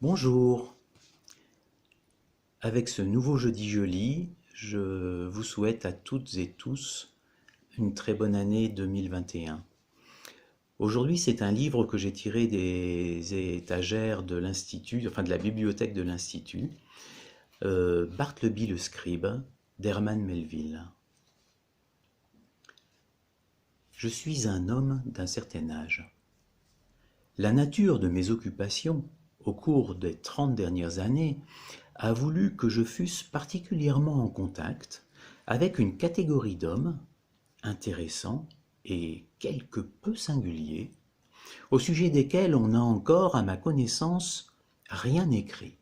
Bonjour, avec ce nouveau jeudi joli, je vous souhaite à toutes et tous une très bonne année 2021. Aujourd'hui, c'est un livre que j'ai tiré des étagères de l'Institut, enfin de la bibliothèque de l'Institut, Bartleby le Scribe, d'Herman Melville. Je suis un homme d'un certain âge. La nature de mes occupations, au cours des 30 dernières années, a voulu que je fusse particulièrement en contact avec une catégorie d'hommes intéressants et quelque peu singuliers, au sujet desquels on n'a encore, à ma connaissance, rien écrit.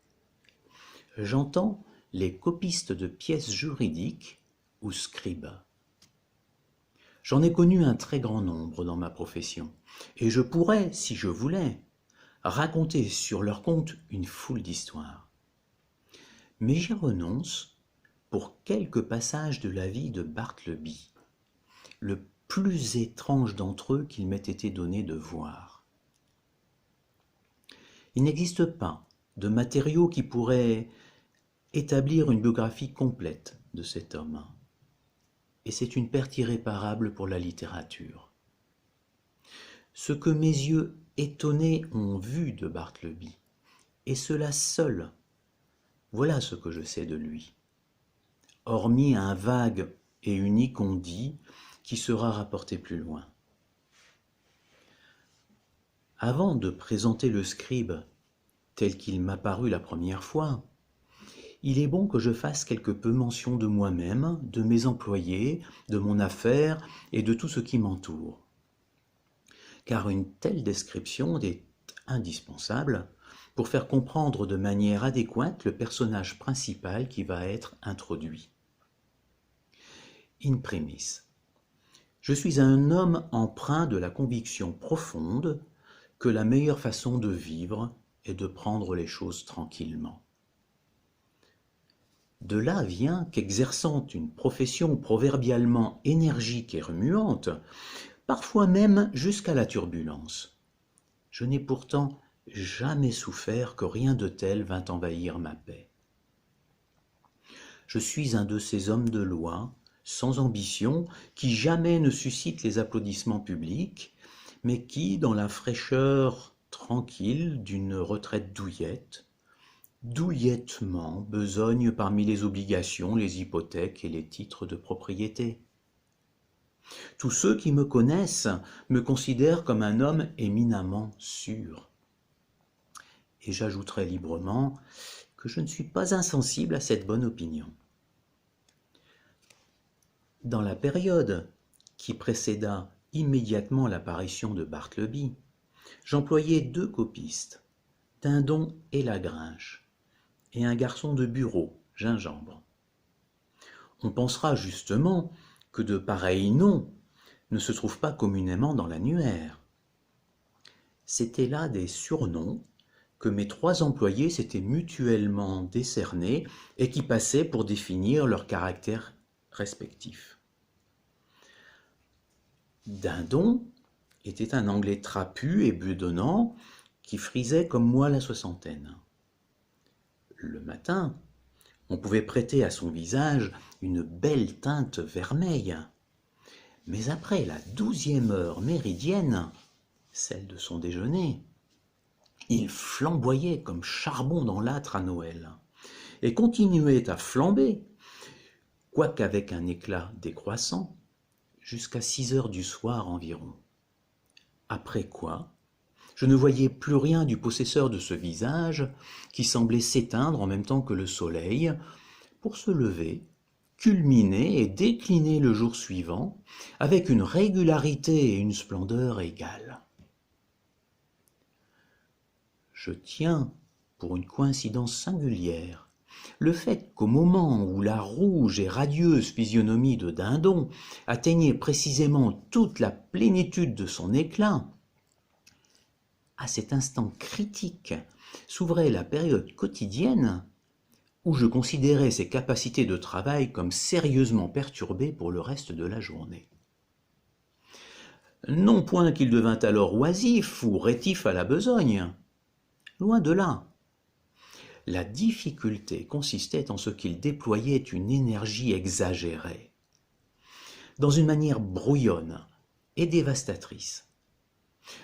J'entends les copistes de pièces juridiques ou scribes. J'en ai connu un très grand nombre dans ma profession, et je pourrais, si je voulais, raconter sur leur compte une foule d'histoires. Mais j'y renonce pour quelques passages de la vie de Bartleby, le plus étrange d'entre eux qu'il m'ait été donné de voir. Il n'existe pas de matériaux qui pourraient établir une biographie complète de cet homme, et c'est une perte irréparable pour la littérature. Ce que mes yeux étonnés ont vu de Bartleby, et cela seul, voilà ce que je sais de lui, hormis un vague et unique on-dit qui sera rapporté plus loin. Avant de présenter le scribe tel qu'il m'apparut la première fois, il est bon que je fasse quelque peu mention de moi-même, de mes employés, de mon affaire et de tout ce qui m'entoure. Car une telle description est indispensable pour faire comprendre de manière adéquate le personnage principal qui va être introduit. In primis, je suis un homme empreint de la conviction profonde que la meilleure façon de vivre est de prendre les choses tranquillement. De là vient qu'exerçant une profession proverbialement énergique et remuante, parfois même jusqu'à la turbulence, je n'ai pourtant jamais souffert que rien de tel vînt envahir ma paix. Je suis un de ces hommes de loi, sans ambition, qui jamais ne suscitent les applaudissements publics, mais qui, dans la fraîcheur tranquille d'une retraite douillettement besogne parmi les obligations, les hypothèques et les titres de propriété. Tous ceux qui me connaissent me considèrent comme un homme éminemment sûr. Et j'ajouterai librement que je ne suis pas insensible à cette bonne opinion. Dans la période qui précéda immédiatement l'apparition de Bartleby, j'employais 2 copistes, Dindon et Lagrinche, et un garçon de bureau, Gingembre. On pensera justement que de pareils noms ne se trouvent pas communément dans l'annuaire. C'étaient là des surnoms que mes 3 employés s'étaient mutuellement décernés et qui passaient pour définir leurs caractères respectifs. Dindon était un Anglais trapu et bedonnant qui frisait comme moi la soixantaine. Le matin, on pouvait prêter à son visage une belle teinte vermeille, mais après la 12e heure méridienne, celle de son déjeuner, il flamboyait comme charbon dans l'âtre à Noël, et continuait à flamber, quoiqu'avec un éclat décroissant, jusqu'à 6 heures du soir environ. Après quoi, je ne voyais plus rien du possesseur de ce visage qui semblait s'éteindre en même temps que le soleil, pour se lever, culminer et décliner le jour suivant avec une régularité et une splendeur égales. Je tiens pour une coïncidence singulière le fait qu'au moment où la rouge et radieuse physionomie de Dindon atteignait précisément toute la plénitude de son éclat, à cet instant critique s'ouvrait la période quotidienne où je considérais ses capacités de travail comme sérieusement perturbées pour le reste de la journée. Non point qu'il devint alors oisif ou rétif à la besogne, loin de là, La difficulté consistait en ce qu'il déployait une énergie exagérée, dans une manière brouillonne et dévastatrice.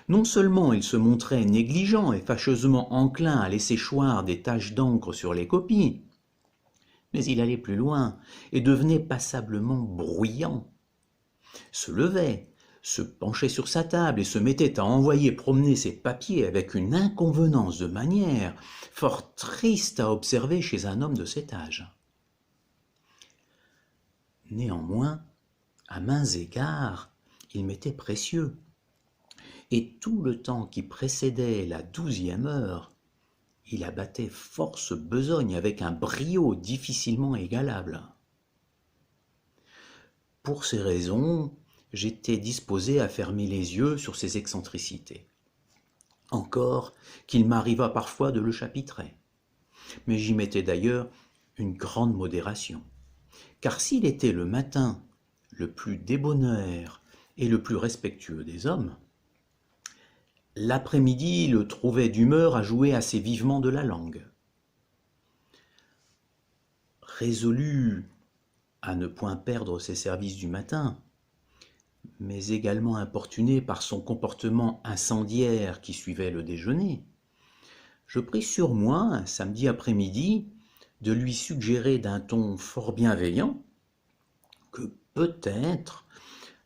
Non seulement il se montrait négligent et fâcheusement enclin à laisser choir des taches d'encre sur les copies, mais il allait plus loin et devenait passablement bruyant. Se levait, se penchait sur sa table et se mettait à envoyer promener ses papiers avec une inconvenance de manière fort triste à observer chez un homme de cet âge. Néanmoins, à maints égards, il m'était précieux, et tout le temps qui précédait la 12e heure, il abattait force besogne avec un brio difficilement égalable. Pour ces raisons, j'étais disposé à fermer les yeux sur ses excentricités. Encore qu'il m'arriva parfois de le chapitrer. Mais j'y mettais d'ailleurs une grande modération. Car s'il était le matin le plus débonnaire et le plus respectueux des hommes, l'après-midi le trouvait d'humeur à jouer assez vivement de la langue. Résolu à ne point perdre ses services du matin, mais également importuné par son comportement incendiaire qui suivait le déjeuner, je pris sur moi, un samedi après-midi, de lui suggérer d'un ton fort bienveillant que peut-être,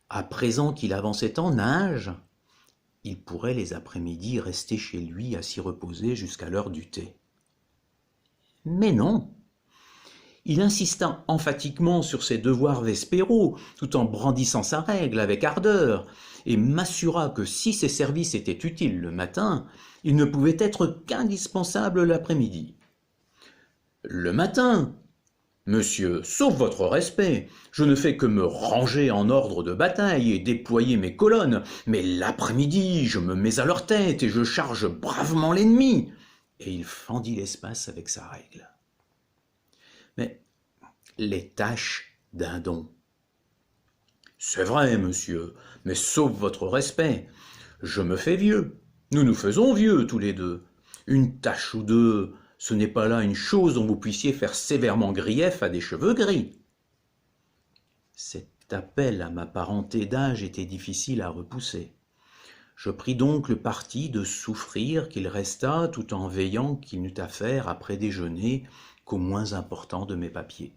à présent qu'il avançait en âge, il pourrait les après-midi rester chez lui à s'y reposer jusqu'à l'heure du thé. Mais non, il insista emphatiquement sur ses devoirs vespéraux, tout en brandissant sa règle avec ardeur, et m'assura que si ses services étaient utiles le matin, ils ne pouvaient être qu'indispensables l'après-midi. Le matin, monsieur, sauf votre respect, je ne fais que me ranger en ordre de bataille et déployer mes colonnes, mais l'après-midi, je me mets à leur tête et je charge bravement l'ennemi. Et il fendit l'espace avec sa règle. Mais les tâches d'un don. C'est vrai, monsieur, mais sauf votre respect, je me fais vieux. Nous nous faisons vieux tous les deux. Une tache ou deux, ce n'est pas là une chose dont vous puissiez faire sévèrement grief à des cheveux gris. Cet appel à ma parenté d'âge était difficile à repousser. Je pris donc le parti de souffrir qu'il restât tout en veillant qu'il n'eût affaire après déjeuner qu'au moins important de mes papiers.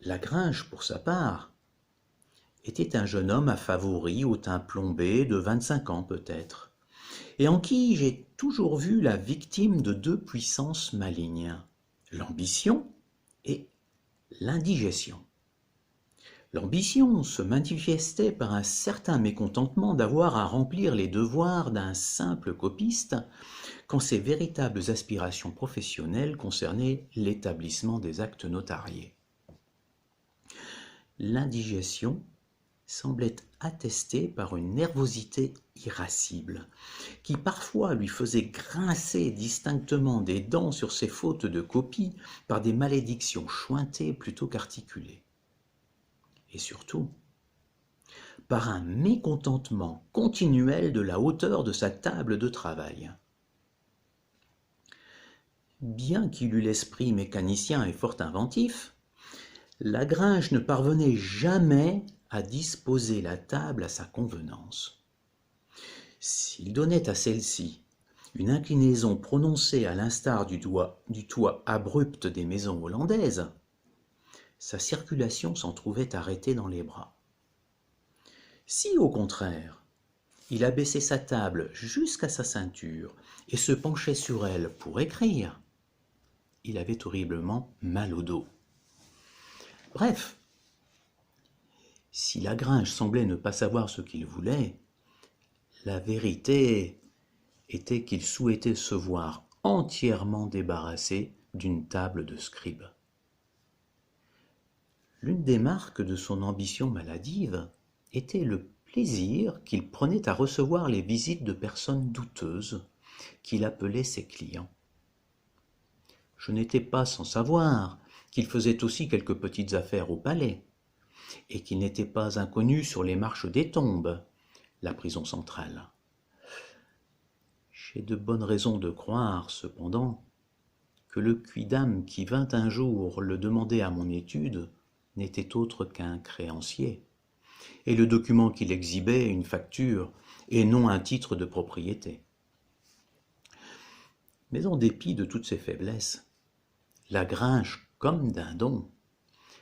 Lagrange, pour sa part, était un jeune homme à favoris au teint plombé de 25 ans peut-être, et en qui j'ai toujours vu la victime de deux puissances malignes, l'ambition et l'indigestion. L'ambition se manifestait par un certain mécontentement d'avoir à remplir les devoirs d'un simple copiste quand ses véritables aspirations professionnelles concernaient l'établissement des actes notariés. L'indigestion semblait attestée par une nervosité irascible, qui parfois lui faisait grincer distinctement des dents sur ses fautes de copie par des malédictions chointées plutôt qu'articulées. Et surtout, par un mécontentement continuel de la hauteur de sa table de travail. Bien qu'il eût l'esprit mécanicien et fort inventif, Lagrange ne parvenait jamais à disposer la table à sa convenance. S'il donnait à celle-ci une inclinaison prononcée à l'instar du toit abrupt des maisons hollandaises, sa circulation s'en trouvait arrêtée dans les bras. Si, au contraire, il abaissait sa table jusqu'à sa ceinture et se penchait sur elle pour écrire, il avait horriblement mal au dos. Bref, si Lagrange semblait ne pas savoir ce qu'il voulait, la vérité était qu'il souhaitait se voir entièrement débarrassé d'une table de scribe. L'une des marques de son ambition maladive était le plaisir qu'il prenait à recevoir les visites de personnes douteuses qu'il appelait ses clients. Je n'étais pas sans savoir qu'il faisait aussi quelques petites affaires au palais, et qu'il n'était pas inconnu sur les marches des Tombes, la prison centrale. J'ai de bonnes raisons de croire, cependant, que le quidam qui vint un jour le demander à mon étude n'était autre qu'un créancier, et le document qu'il exhibait une facture et non un titre de propriété. Mais en dépit de toutes ces faiblesses, Lagrange, comme Dindon,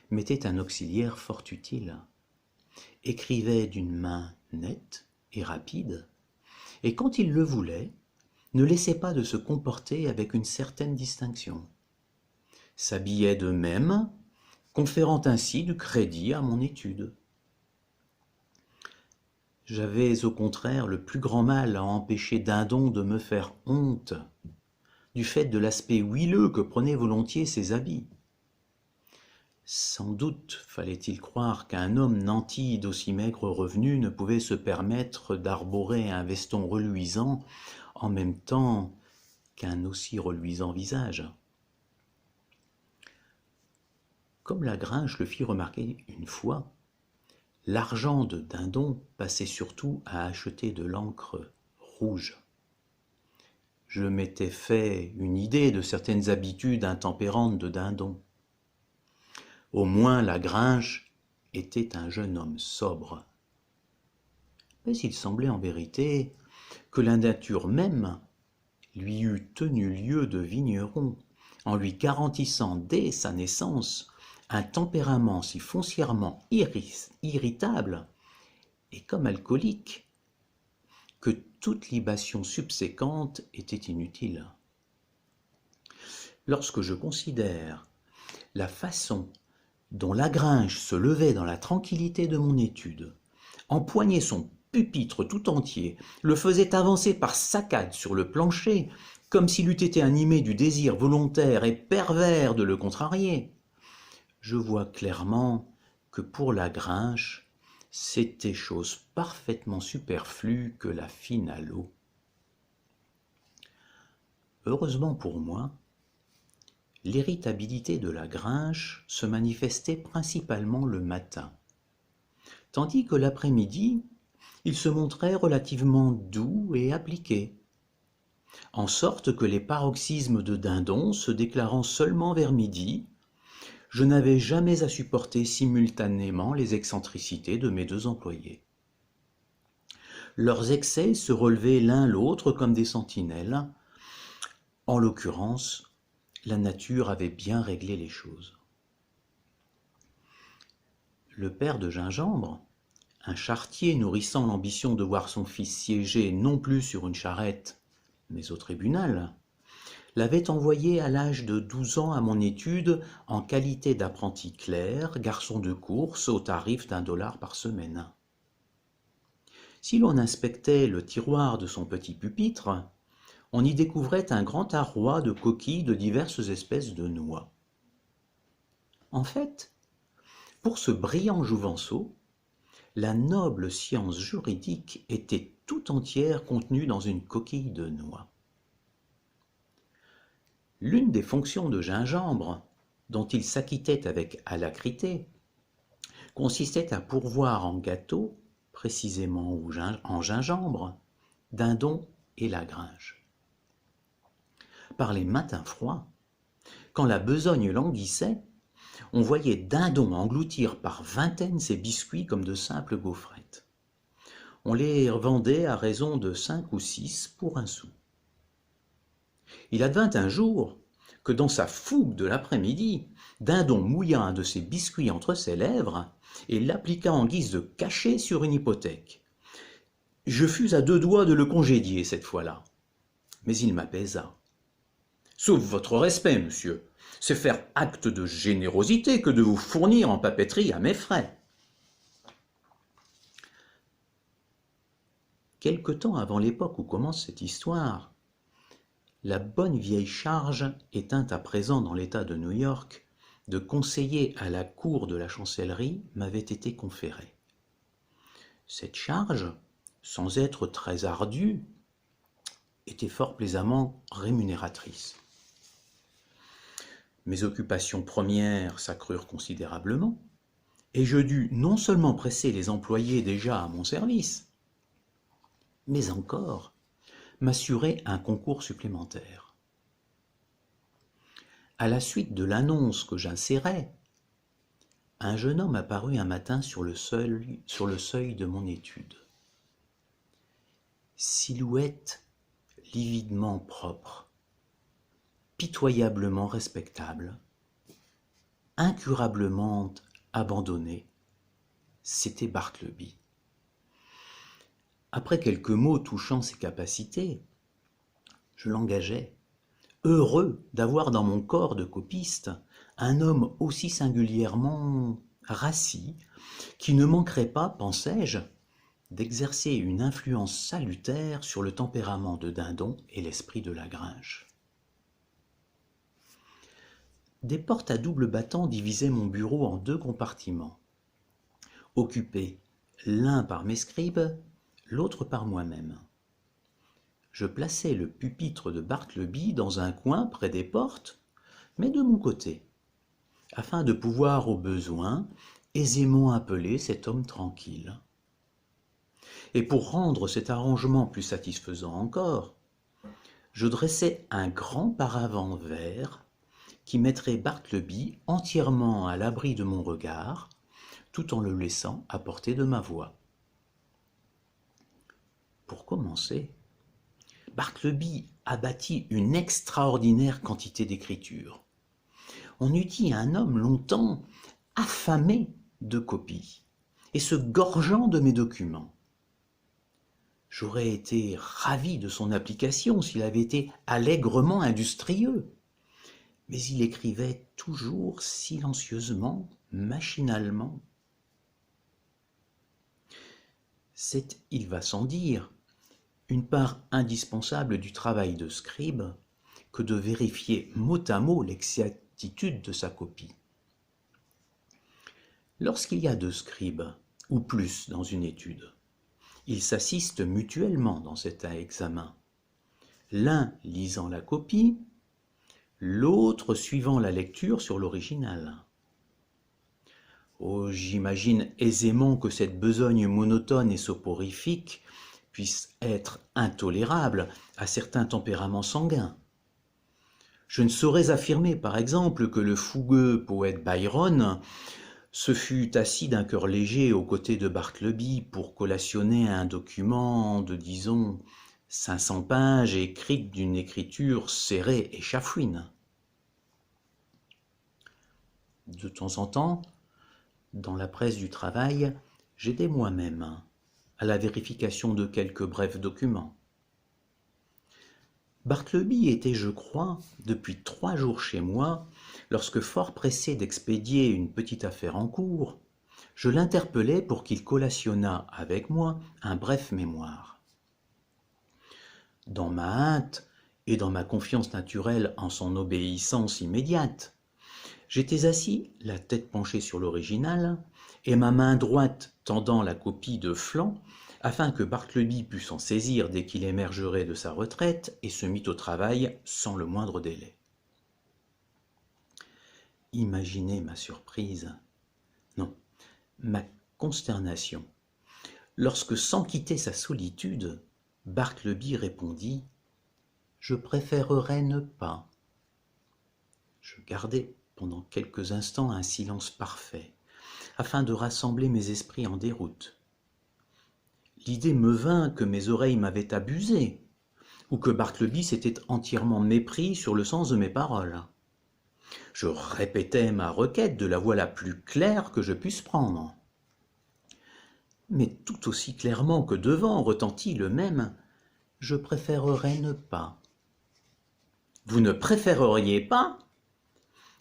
m'était un auxiliaire fort utile, écrivait d'une main nette et rapide, et quand il le voulait, ne laissait pas de se comporter avec une certaine distinction. S'habillait de même, conférant ainsi du crédit à mon étude. J'avais au contraire le plus grand mal à empêcher Dindon de me faire honte, du fait de l'aspect huileux que prenaient volontiers ses habits. Sans doute fallait-il croire qu'un homme nanti d'aussi maigre revenu ne pouvait se permettre d'arborer un veston reluisant en même temps qu'un aussi reluisant visage. Comme Lagrange le fit remarquer une fois, l'argent de Dindon passait surtout à acheter de l'encre rouge. Je m'étais fait une idée de certaines habitudes intempérantes de Dindon. Au moins Lagrange était un jeune homme sobre. Mais il semblait en vérité que la nature même lui eût tenu lieu de vigneron en lui garantissant dès sa naissance un tempérament si foncièrement irritable et comme alcoolique que toute libation subséquente était inutile. Lorsque je considère la façon dont Lagrange se levait dans la tranquillité de mon étude, empoignait son pupitre tout entier, le faisait avancer par saccades sur le plancher, comme s'il eût été animé du désir volontaire et pervers de le contrarier, je vois clairement que pour Lagrange, c'était chose parfaitement superflue que la fine à l'eau. Heureusement pour moi, l'irritabilité de Lagrange se manifestait principalement le matin, tandis que l'après-midi, il se montrait relativement doux et appliqué, en sorte que les paroxysmes de Dindon se déclarant seulement vers midi, je n'avais jamais à supporter simultanément les excentricités de mes deux employés. Leurs excès se relevaient l'un l'autre comme des sentinelles. En l'occurrence, la nature avait bien réglé les choses. Le père de Gingembre, un charretier nourrissant l'ambition de voir son fils siéger non plus sur une charrette, mais au tribunal, l'avait envoyé à l'âge de 12 ans à mon étude en qualité d'apprenti clerc, garçon de course au tarif d'$1 par semaine. Si l'on inspectait le tiroir de son petit pupitre, on y découvrait un grand arroi de coquilles de diverses espèces de noix. En fait, pour ce brillant jouvenceau, la noble science juridique était tout entière contenue dans une coquille de noix. L'une des fonctions de Gingembre, dont il s'acquittait avec alacrité, consistait à pourvoir en gâteau, précisément en gingembre, Dindon et Lagrange. Par les matins froids, quand la besogne languissait, on voyait Dindon engloutir par vingtaines ses biscuits comme de simples gaufrettes. On les vendait à raison de 5 ou 6 pour 1 sou. Il advint un jour que dans sa fougue de l'après-midi, Dindon mouilla un de ses biscuits entre ses lèvres et l'appliqua en guise de cachet sur une hypothèque. Je fus à 2 doigts de le congédier cette fois-là, mais il m'apaisa. « Sauf votre respect, monsieur, c'est faire acte de générosité que de vous fournir en papeterie à mes frais. » Quelque temps avant l'époque où commence cette histoire, la bonne vieille charge éteint à présent dans l'État de New York de conseiller à la cour de la chancellerie m'avait été conférée. Cette charge, sans être très ardue, était fort plaisamment rémunératrice. Mes occupations premières s'accrurent considérablement, et je dus non seulement presser les employés déjà à mon service, mais encore m'assurer un concours supplémentaire. À la suite de l'annonce que j'insérais, un jeune homme apparut un matin sur le seuil de mon étude. Silhouette lividement propre, pitoyablement respectable, incurablement abandonné, c'était Bartleby. Après quelques mots touchant ses capacités, je l'engageai, heureux d'avoir dans mon corps de copiste un homme aussi singulièrement rassis, qui ne manquerait pas, pensais-je, d'exercer une influence salutaire sur le tempérament de Dindon et l'esprit de Lagrange. Des portes à double battant divisaient mon bureau en 2 compartiments, occupés l'un par mes scribes, l'autre par moi-même. Je plaçai le pupitre de Bartleby dans un coin près des portes, mais de mon côté, afin de pouvoir, au besoin, aisément appeler cet homme tranquille. Et pour rendre cet arrangement plus satisfaisant encore, je dressai un grand paravent vert qui mettrait Bartleby entièrement à l'abri de mon regard, tout en le laissant à portée de ma voix. Pour commencer, Bartleby abattit une extraordinaire quantité d'écriture. On eût dit un homme longtemps affamé de copies et se gorgeant de mes documents. J'aurais été ravi de son application s'il avait été allègrement industrieux, mais il écrivait toujours silencieusement, machinalement. C'est, il va sans dire, une part indispensable du travail de scribe que de vérifier mot à mot l'exactitude de sa copie. Lorsqu'il y a 2 scribes, ou plus dans une étude, ils s'assistent mutuellement dans cet examen, l'un lisant la copie, l'autre suivant la lecture sur l'original. Oh, j'imagine aisément que cette besogne monotone et soporifique puisse être intolérable à certains tempéraments sanguins. Je ne saurais affirmer, par exemple, que le fougueux poète Byron se fût assis d'un cœur léger aux côtés de Bartleby pour collationner un document de, disons, 500 pages écrite d'une écriture serrée et chafouine. De temps en temps, dans la presse du travail, j'aidais moi-même à la vérification de quelques brefs documents. Bartleby était, je crois, depuis 3 jours chez moi, lorsque, fort pressé d'expédier une petite affaire en cours, je l'interpellai pour qu'il collationnât avec moi un bref mémoire. Dans ma hâte et dans ma confiance naturelle en son obéissance immédiate, j'étais assis, la tête penchée sur l'original, et ma main droite tendant la copie de flanc, afin que Bartleby pût s'en saisir dès qu'il émergerait de sa retraite et se mit au travail sans le moindre délai. Imaginez ma surprise, non, ma consternation, lorsque, sans quitter sa solitude, Bartleby répondit « Je préférerais ne pas ». Je gardai pendant quelques instants un silence parfait, afin de rassembler mes esprits en déroute. L'idée me vint que mes oreilles m'avaient abusé, ou que Bartleby s'était entièrement mépris sur le sens de mes paroles. Je répétai ma requête de la voix la plus claire que je pusse prendre. Mais tout aussi clairement que devant retentit le même « Je préférerais ne pas ». « Vous ne préféreriez pas ?»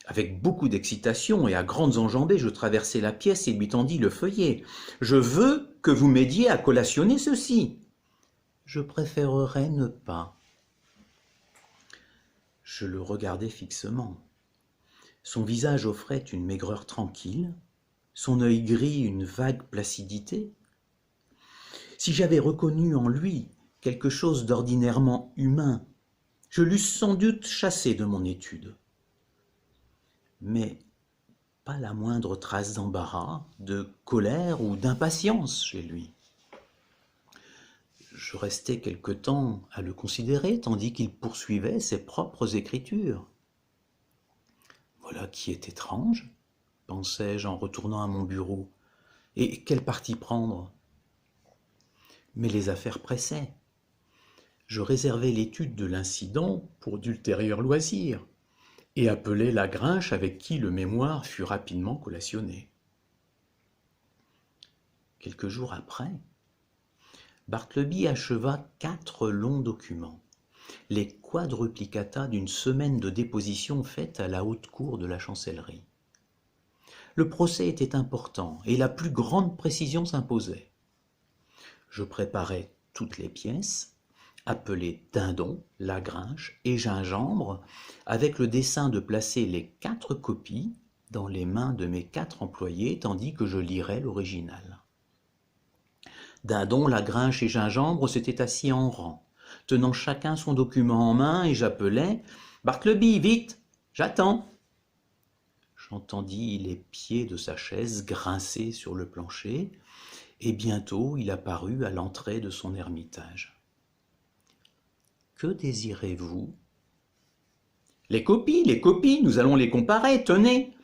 Avec beaucoup d'excitation et à grandes enjambées, je traversai la pièce et lui tendis le feuillet. « Je veux que vous m'aidiez à collationner ceci. »« Je préférerais ne pas. » Je le regardai fixement. Son visage offrait une maigreur tranquille, son œil gris une vague placidité. Si j'avais reconnu en lui quelque chose d'ordinairement humain, je l'eusse sans doute chassé de mon étude. Mais pas la moindre trace d'embarras, de colère ou d'impatience chez lui. Je restai quelque temps à le considérer, tandis qu'il poursuivait ses propres écritures. Voilà qui est étrange, pensai-je en retournant à mon bureau. Et quel parti prendre? Mais les affaires pressaient. Je réservai l'étude de l'incident pour d'ultérieurs loisirs, et appelai Lagrinche avec qui le mémoire fut rapidement collationné. Quelques jours après, Bartleby acheva 4 longs documents, les quadruplicata d'une semaine de déposition faite à la haute cour de la chancellerie. Le procès était important et la plus grande précision s'imposait. Je préparai toutes les pièces, appelé Dindon, Lagrinche et Gingembre, avec le dessein de placer les 4 copies dans les mains de mes 4 employés, tandis que je lirais l'original. Dindon, Lagrinche et Gingembre s'étaient assis en rang, tenant chacun son document en main, et j'appelais « Bartleby, vite, j'attends !» J'entendis les pieds de sa chaise grincer sur le plancher, et bientôt il apparut à l'entrée de son ermitage. « Que désirez-vous » ? « Les copies, nous allons les comparer, tenez !»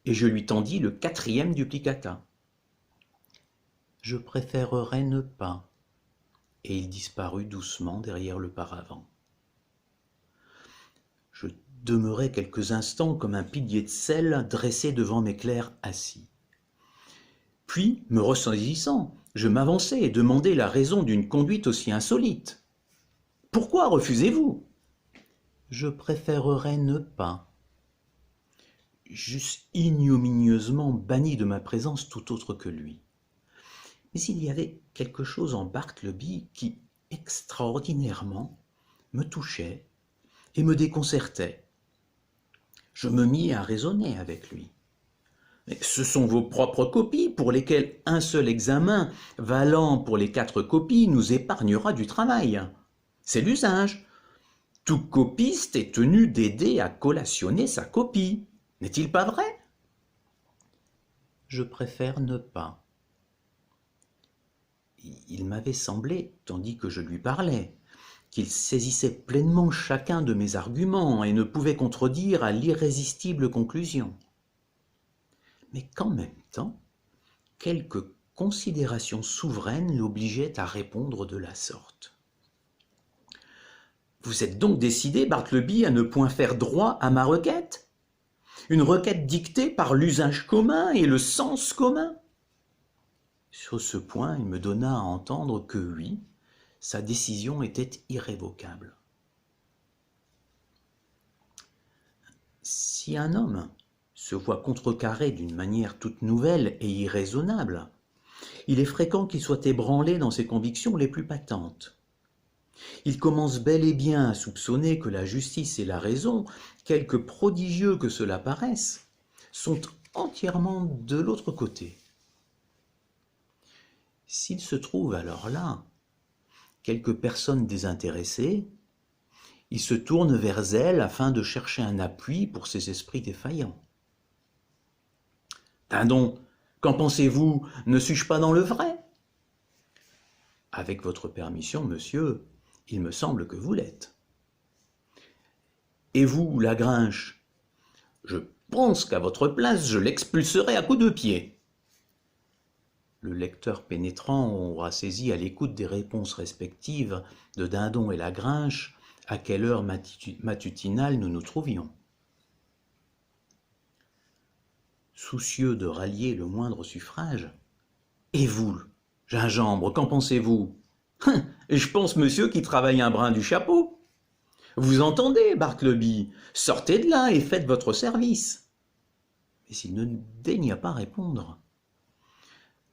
Et je lui tendis le 4e duplicata. « Je préférerais ne pas. » Et il disparut doucement derrière le paravent. Je demeurai quelques instants comme un pilier de sel dressé devant mes clercs assis. Puis, me ressaisissant, je m'avançai et demandai la raison d'une conduite aussi insolite. « Pourquoi refusez-vous » ? « Je préférerais ne pas. » J'eusse ignominieusement banni de ma présence tout autre que lui. Mais il y avait quelque chose en Bartleby qui, extraordinairement, me touchait et me déconcertait. Je me mis à raisonner avec lui. Mais ce sont vos propres copies pour lesquelles un seul examen, valant pour les 4 copies, nous épargnera du travail. C'est l'usage. Tout copiste est tenu d'aider à collationner sa copie. N'est-il pas vrai ? Je préfère ne pas. Il m'avait semblé, tandis que je lui parlais, qu'il saisissait pleinement chacun de mes arguments et ne pouvait contredire à l'irrésistible conclusion. Mais qu'en même temps, quelques considérations souveraines l'obligeaient à répondre de la sorte. « Vous êtes donc décidé, Bartleby, à ne point faire droit à ma requête ? Une requête dictée par l'usage commun et le sens commun ?» Sur ce point, il me donna à entendre que oui, sa décision était irrévocable. Si un homme se voit contrecarré d'une manière toute nouvelle et irraisonnable, il est fréquent qu'il soit ébranlé dans ses convictions les plus patentes. Il commence bel et bien à soupçonner que la justice et la raison, quelque prodigieux que cela paraisse, sont entièrement de l'autre côté. S'il se trouve alors là quelques personnes désintéressées, il se tourne vers elles afin de chercher un appui pour ses esprits défaillants. « Dindon, qu'en pensez-vous? Ne suis-je pas dans le vrai ?» « Avec votre permission, monsieur, il me semble que vous l'êtes. »« Et vous, Lagrinche ? » ?»« Je pense qu'à votre place, je l'expulserai à coups de pied. » Le lecteur pénétrant aura saisi à l'écoute des réponses respectives de Dindon et Lagrinche à quelle heure matutinale nous nous trouvions. Soucieux de rallier le moindre suffrage, « Et vous, Gingembre, qu'en pensez-vous ? » ?»« Je pense, monsieur, qu'il travaille un brin du chapeau. »« Vous entendez, Bartleby, sortez de là et faites votre service. » Mais il ne daigna pas répondre.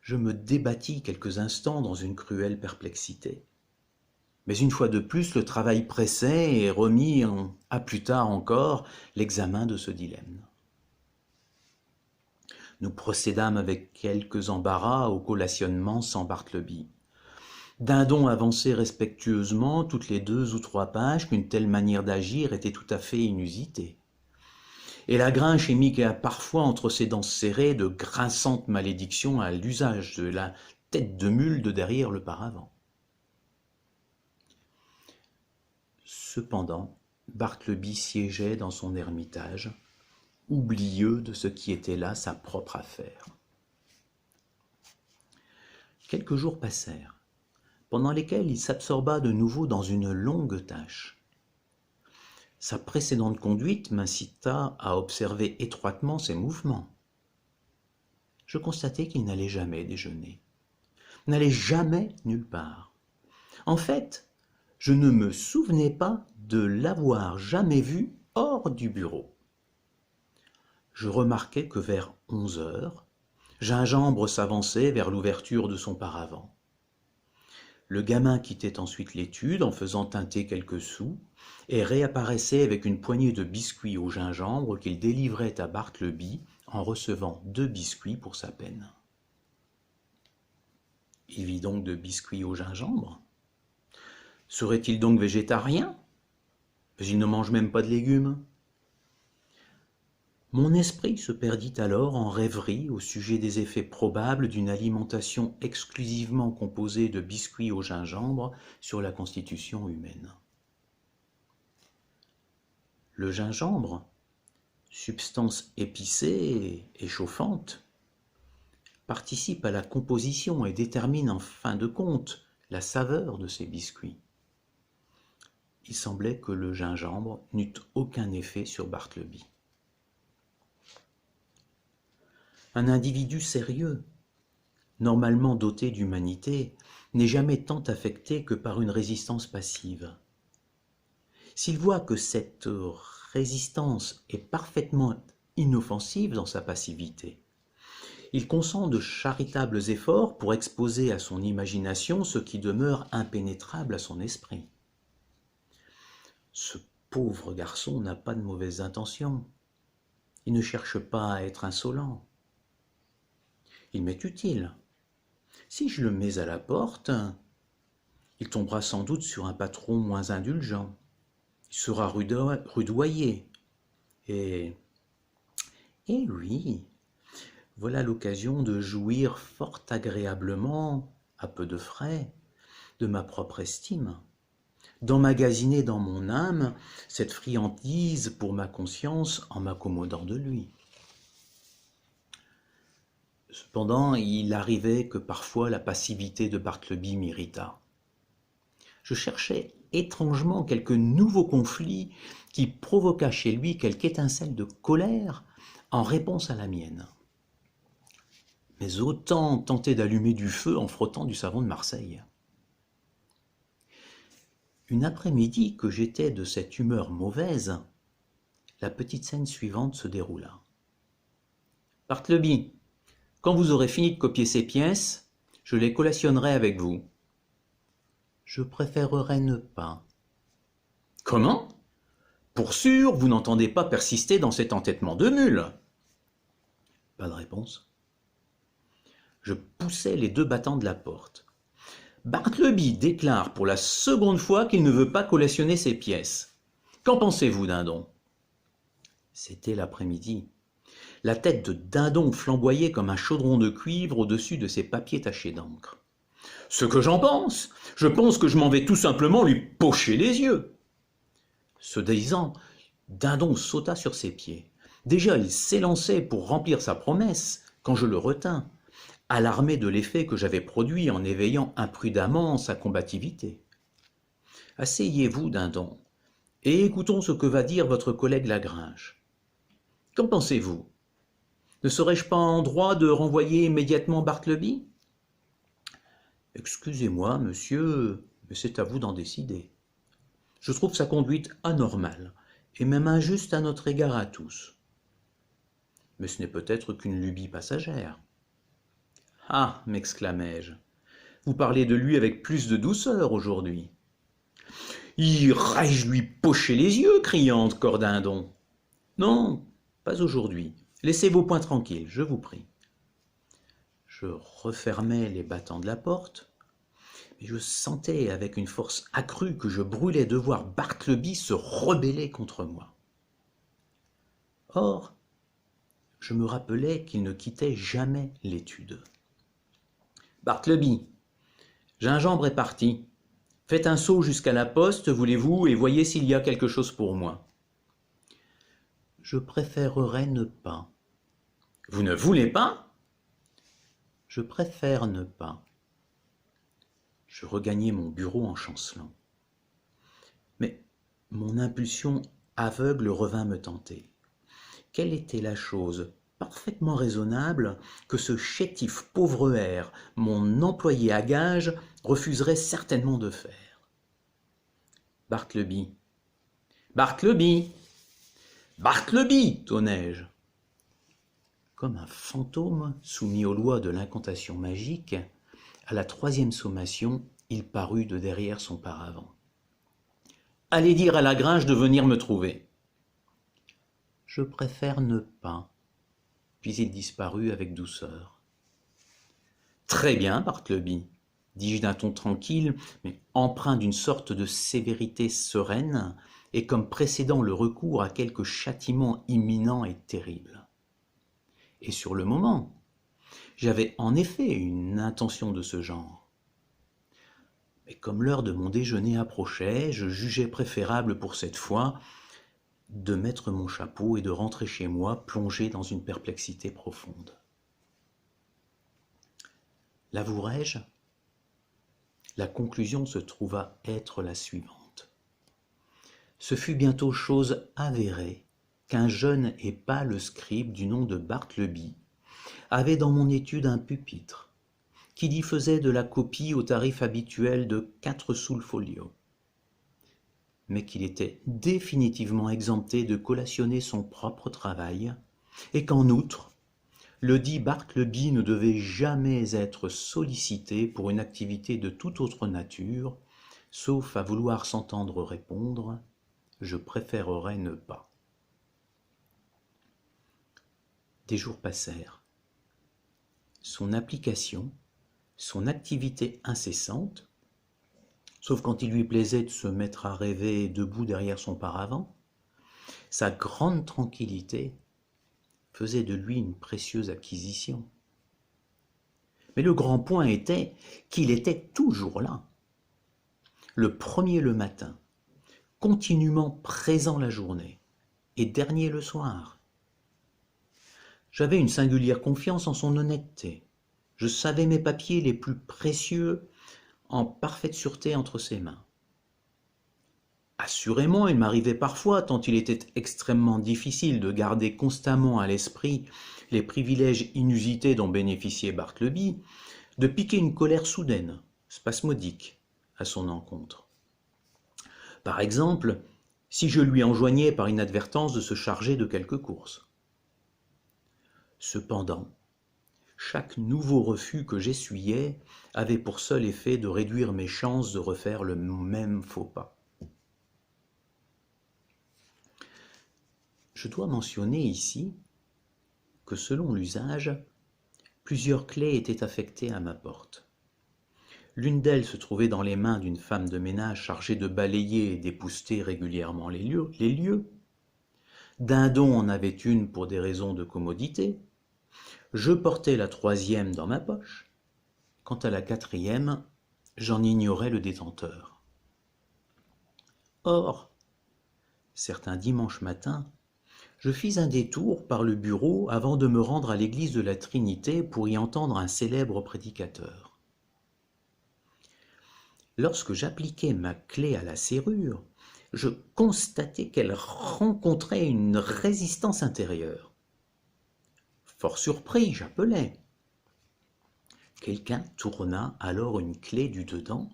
Je me débattis quelques instants dans une cruelle perplexité. Mais une fois de plus, le travail pressait et remis à plus tard encore l'examen de ce dilemme. Nous procédâmes avec quelques embarras au collationnement sans Bartleby. Dindon avançait respectueusement toutes les 2 ou 3 pages qu'une telle manière d'agir était tout à fait inusitée. Et Lagrinche émit parfois entre ses dents serrées de grinçantes malédictions à l'usage de la tête de mule de derrière le paravent. Cependant, Bartleby siégeait dans son ermitage, oublieux de ce qui était là sa propre affaire. Quelques jours passèrent, pendant lesquels il s'absorba de nouveau dans une longue tâche. Sa précédente conduite m'incita à observer étroitement ses mouvements. Je constatai qu'il n'allait jamais déjeuner, n'allait jamais nulle part. En fait, je ne me souvenais pas de l'avoir jamais vu hors du bureau. Je remarquai que vers 11 heures, Gingembre s'avançait vers l'ouverture de son paravent. Le gamin quittait ensuite l'étude en faisant teinter quelques sous et réapparaissait avec une poignée de biscuits au gingembre qu'il délivrait à Bartleby en recevant 2 biscuits pour sa peine. Il vit donc de biscuits au gingembre? Serait-il donc végétarien? Mais il ne mange même pas de légumes. Mon esprit se perdit alors en rêverie au sujet des effets probables d'une alimentation exclusivement composée de biscuits au gingembre sur la constitution humaine. Le gingembre, substance épicée et chauffante, participe à la composition et détermine en fin de compte la saveur de ces biscuits. Il semblait que le gingembre n'eût aucun effet sur Bartleby. Un individu sérieux, normalement doté d'humanité, n'est jamais tant affecté que par une résistance passive. S'il voit que cette résistance est parfaitement inoffensive dans sa passivité, il consent de charitables efforts pour exposer à son imagination ce qui demeure impénétrable à son esprit. Ce pauvre garçon n'a pas de mauvaises intentions. Il ne cherche pas à être insolent. Il m'est utile. Si je le mets à la porte, il tombera sans doute sur un patron moins indulgent. Il sera rudoyé. Et oui, voilà l'occasion de jouir fort agréablement, à peu de frais, de ma propre estime, d'emmagasiner dans mon âme cette friandise pour ma conscience en m'accommodant de lui. Cependant, il arrivait que parfois la passivité de Bartleby m'irrita. Je cherchais étrangement quelque nouveau conflit qui provoquât chez lui quelque étincelle de colère en réponse à la mienne. Mais autant tenter d'allumer du feu en frottant du savon de Marseille. Une après-midi que j'étais de cette humeur mauvaise, la petite scène suivante se déroula. « Bartleby, quand vous aurez fini de copier ces pièces, je les collationnerai avec vous. »« Je préférerais ne pas. »« Comment ? Pour sûr, vous n'entendez pas persister dans cet entêtement de mule ?» Pas de réponse. Je poussai les 2 battants de la porte. « Bartleby déclare pour la seconde fois qu'il ne veut pas collationner ces pièces. Qu'en pensez-vous, Dindon ?» C'était l'après-midi. La tête de Dindon flamboyait comme un chaudron de cuivre au-dessus de ses papiers tachés d'encre. « Ce que j'en pense, je pense que je m'en vais tout simplement lui pocher les yeux. » Ce disant, Dindon sauta sur ses pieds. Déjà, il s'élançait pour remplir sa promesse quand je le retins, alarmé de l'effet que j'avais produit en éveillant imprudemment sa combativité. « Asseyez-vous, Dindon, et écoutons ce que va dire votre collègue Lagringe. Qu'en pensez-vous ? Ne serais-je pas en droit de renvoyer immédiatement Bartleby ? » ?»« Excusez-moi, monsieur, mais c'est à vous d'en décider. Je trouve sa conduite anormale, et même injuste à notre égard à tous. Mais ce n'est peut-être qu'une lubie passagère. »« Ah !» m'exclamai-je, « vous parlez de lui avec plus de douceur aujourd'hui. »« Irais-je lui pocher les yeux, cria encore Dindon. »« Non, pas aujourd'hui. Laissez vos poings tranquilles, je vous prie. » Je refermai les battants de la porte, mais je sentais avec une force accrue que je brûlais de voir Bartleby se rebeller contre moi. Or, je me rappelais qu'il ne quittait jamais l'étude. « Bartleby, Gingembre est parti. Faites un saut jusqu'à la poste, voulez-vous, et voyez s'il y a quelque chose pour moi. Je préférerais ne pas. Vous ne voulez pas? Je préfère ne pas. Je regagnai mon bureau en chancelant. Mais mon impulsion aveugle revint me tenter. Quelle était la chose parfaitement raisonnable que ce chétif pauvre hère, mon employé à gages, refuserait certainement de faire? Bartleby. Bartleby. Bartleby, tonnai-je. Comme un fantôme soumis aux lois de l'incantation magique, à la troisième sommation, il parut de derrière son paravent. Allez dire à Lagrange de venir me trouver. Je préfère ne pas. Puis il disparut avec douceur. Très bien, Bartleby, dis-je d'un ton tranquille, mais empreint d'une sorte de sévérité sereine, et comme précédant le recours à quelque châtiment imminent et terrible. Et sur le moment, j'avais en effet une intention de ce genre. Mais comme l'heure de mon déjeuner approchait, je jugeais préférable pour cette fois de mettre mon chapeau et de rentrer chez moi plongé dans une perplexité profonde. L'avouerai-je, la conclusion se trouva être la suivante. Ce fut bientôt chose avérée qu'un jeune et pâle scribe du nom de Bartleby avait dans mon étude un pupitre, qu'il y faisait de la copie au tarif habituel de 4 sous le folio, mais qu'il était définitivement exempté de collationner son propre travail, et qu'en outre, le dit Bartleby ne devait jamais être sollicité pour une activité de toute autre nature, sauf à vouloir s'entendre répondre « Je préférerais ne pas ». Des jours passèrent. Son application, son activité incessante, sauf quand il lui plaisait de se mettre à rêver debout derrière son paravent, sa grande tranquillité faisait de lui une précieuse acquisition. Mais le grand point était qu'il était toujours là, le premier le matin, continuellement présent la journée, et dernier le soir. J'avais une singulière confiance en son honnêteté. Je savais mes papiers les plus précieux en parfaite sûreté entre ses mains. Assurément, il m'arrivait parfois, tant il était extrêmement difficile de garder constamment à l'esprit les privilèges inusités dont bénéficiait Bartleby, de piquer une colère soudaine, spasmodique, à son encontre. Par exemple, si je lui enjoignais par inadvertance de se charger de quelques courses. Cependant, chaque nouveau refus que j'essuyais avait pour seul effet de réduire mes chances de refaire le même faux pas. Je dois mentionner ici que selon l'usage, plusieurs clés étaient affectées à ma porte. L'une d'elles se trouvait dans les mains d'une femme de ménage chargée de balayer et d'épousseter régulièrement les lieux. Dindon en avait une pour des raisons de commodité. Je portais la troisième dans ma poche. Quant à la quatrième, j'en ignorais le détenteur. Or, certains dimanches matins, je fis un détour par le bureau avant de me rendre à l'église de la Trinité pour y entendre un célèbre prédicateur. Lorsque j'appliquai ma clé à la serrure, je constatai qu'elle rencontrait une résistance intérieure. Fort surpris, j'appelai. Quelqu'un tourna alors une clé du dedans,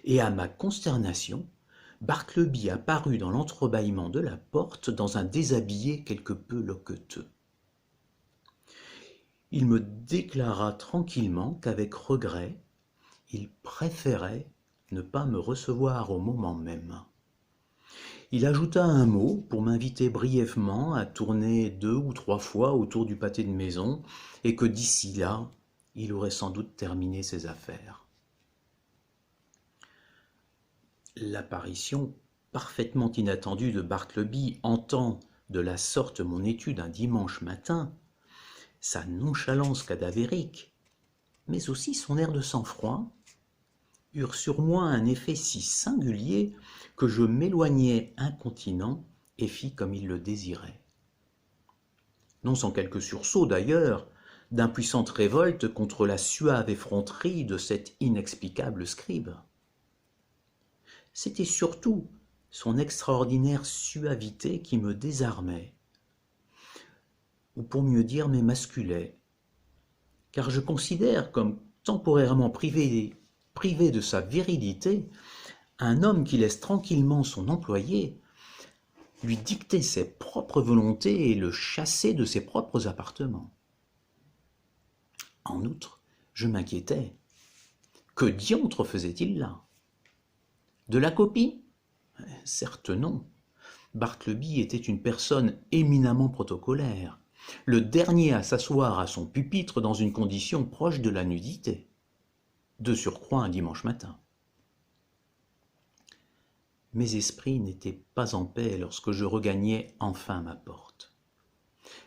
et à ma consternation, Bartleby apparut dans l'entrebâillement de la porte dans un déshabillé quelque peu loqueteux. Il me déclara tranquillement qu'avec regret, il préférait ne pas me recevoir au moment même. Il ajouta un mot pour m'inviter brièvement à tourner 2 ou 3 fois autour du pâté de maison et que d'ici là, il aurait sans doute terminé ses affaires. L'apparition parfaitement inattendue de Bartleby hantant de la sorte mon étude un dimanche matin, sa nonchalance cadavérique, mais aussi son air de sang-froid, eurent sur moi un effet si singulier que je m'éloignai incontinent et fis comme il le désirait. Non sans quelque sursaut d'ailleurs, d'impuissante révolte contre la suave effronterie de cet inexplicable scribe. C'était surtout son extraordinaire suavité qui me désarmait, ou pour mieux dire m'émasculait, car je considère comme temporairement privé de sa virilité un homme qui laisse tranquillement son employé lui dicter ses propres volontés et le chasser de ses propres appartements. En outre, je m'inquiétais. Que diantre faisait-il là? De la copie? Certes non. Bartleby était une personne éminemment protocolaire, le dernier à s'asseoir à son pupitre dans une condition proche de la nudité. De surcroît un dimanche matin. Mes esprits n'étaient pas en paix lorsque je regagnai enfin ma porte.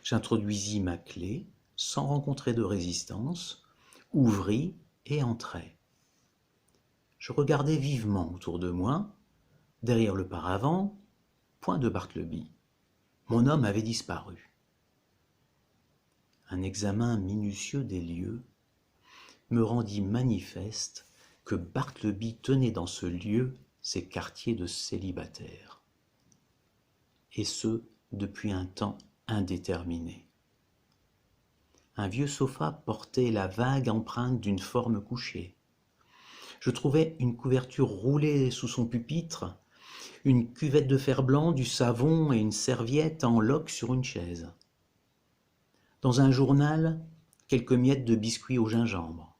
J'introduisis ma clé, sans rencontrer de résistance, ouvris et entrai. Je regardai vivement autour de moi. Derrière le paravent, point de Bartleby. Mon homme avait disparu. Un examen minutieux des lieux me rendit manifeste que Bartleby tenait dans ce lieu ses quartiers de célibataire, et ce depuis un temps indéterminé. Un vieux sofa portait la vague empreinte d'une forme couchée. Je trouvai une couverture roulée sous son pupitre, une cuvette de fer blanc, du savon et une serviette en loques sur une chaise. Dans un journal, quelques miettes de biscuits au gingembre.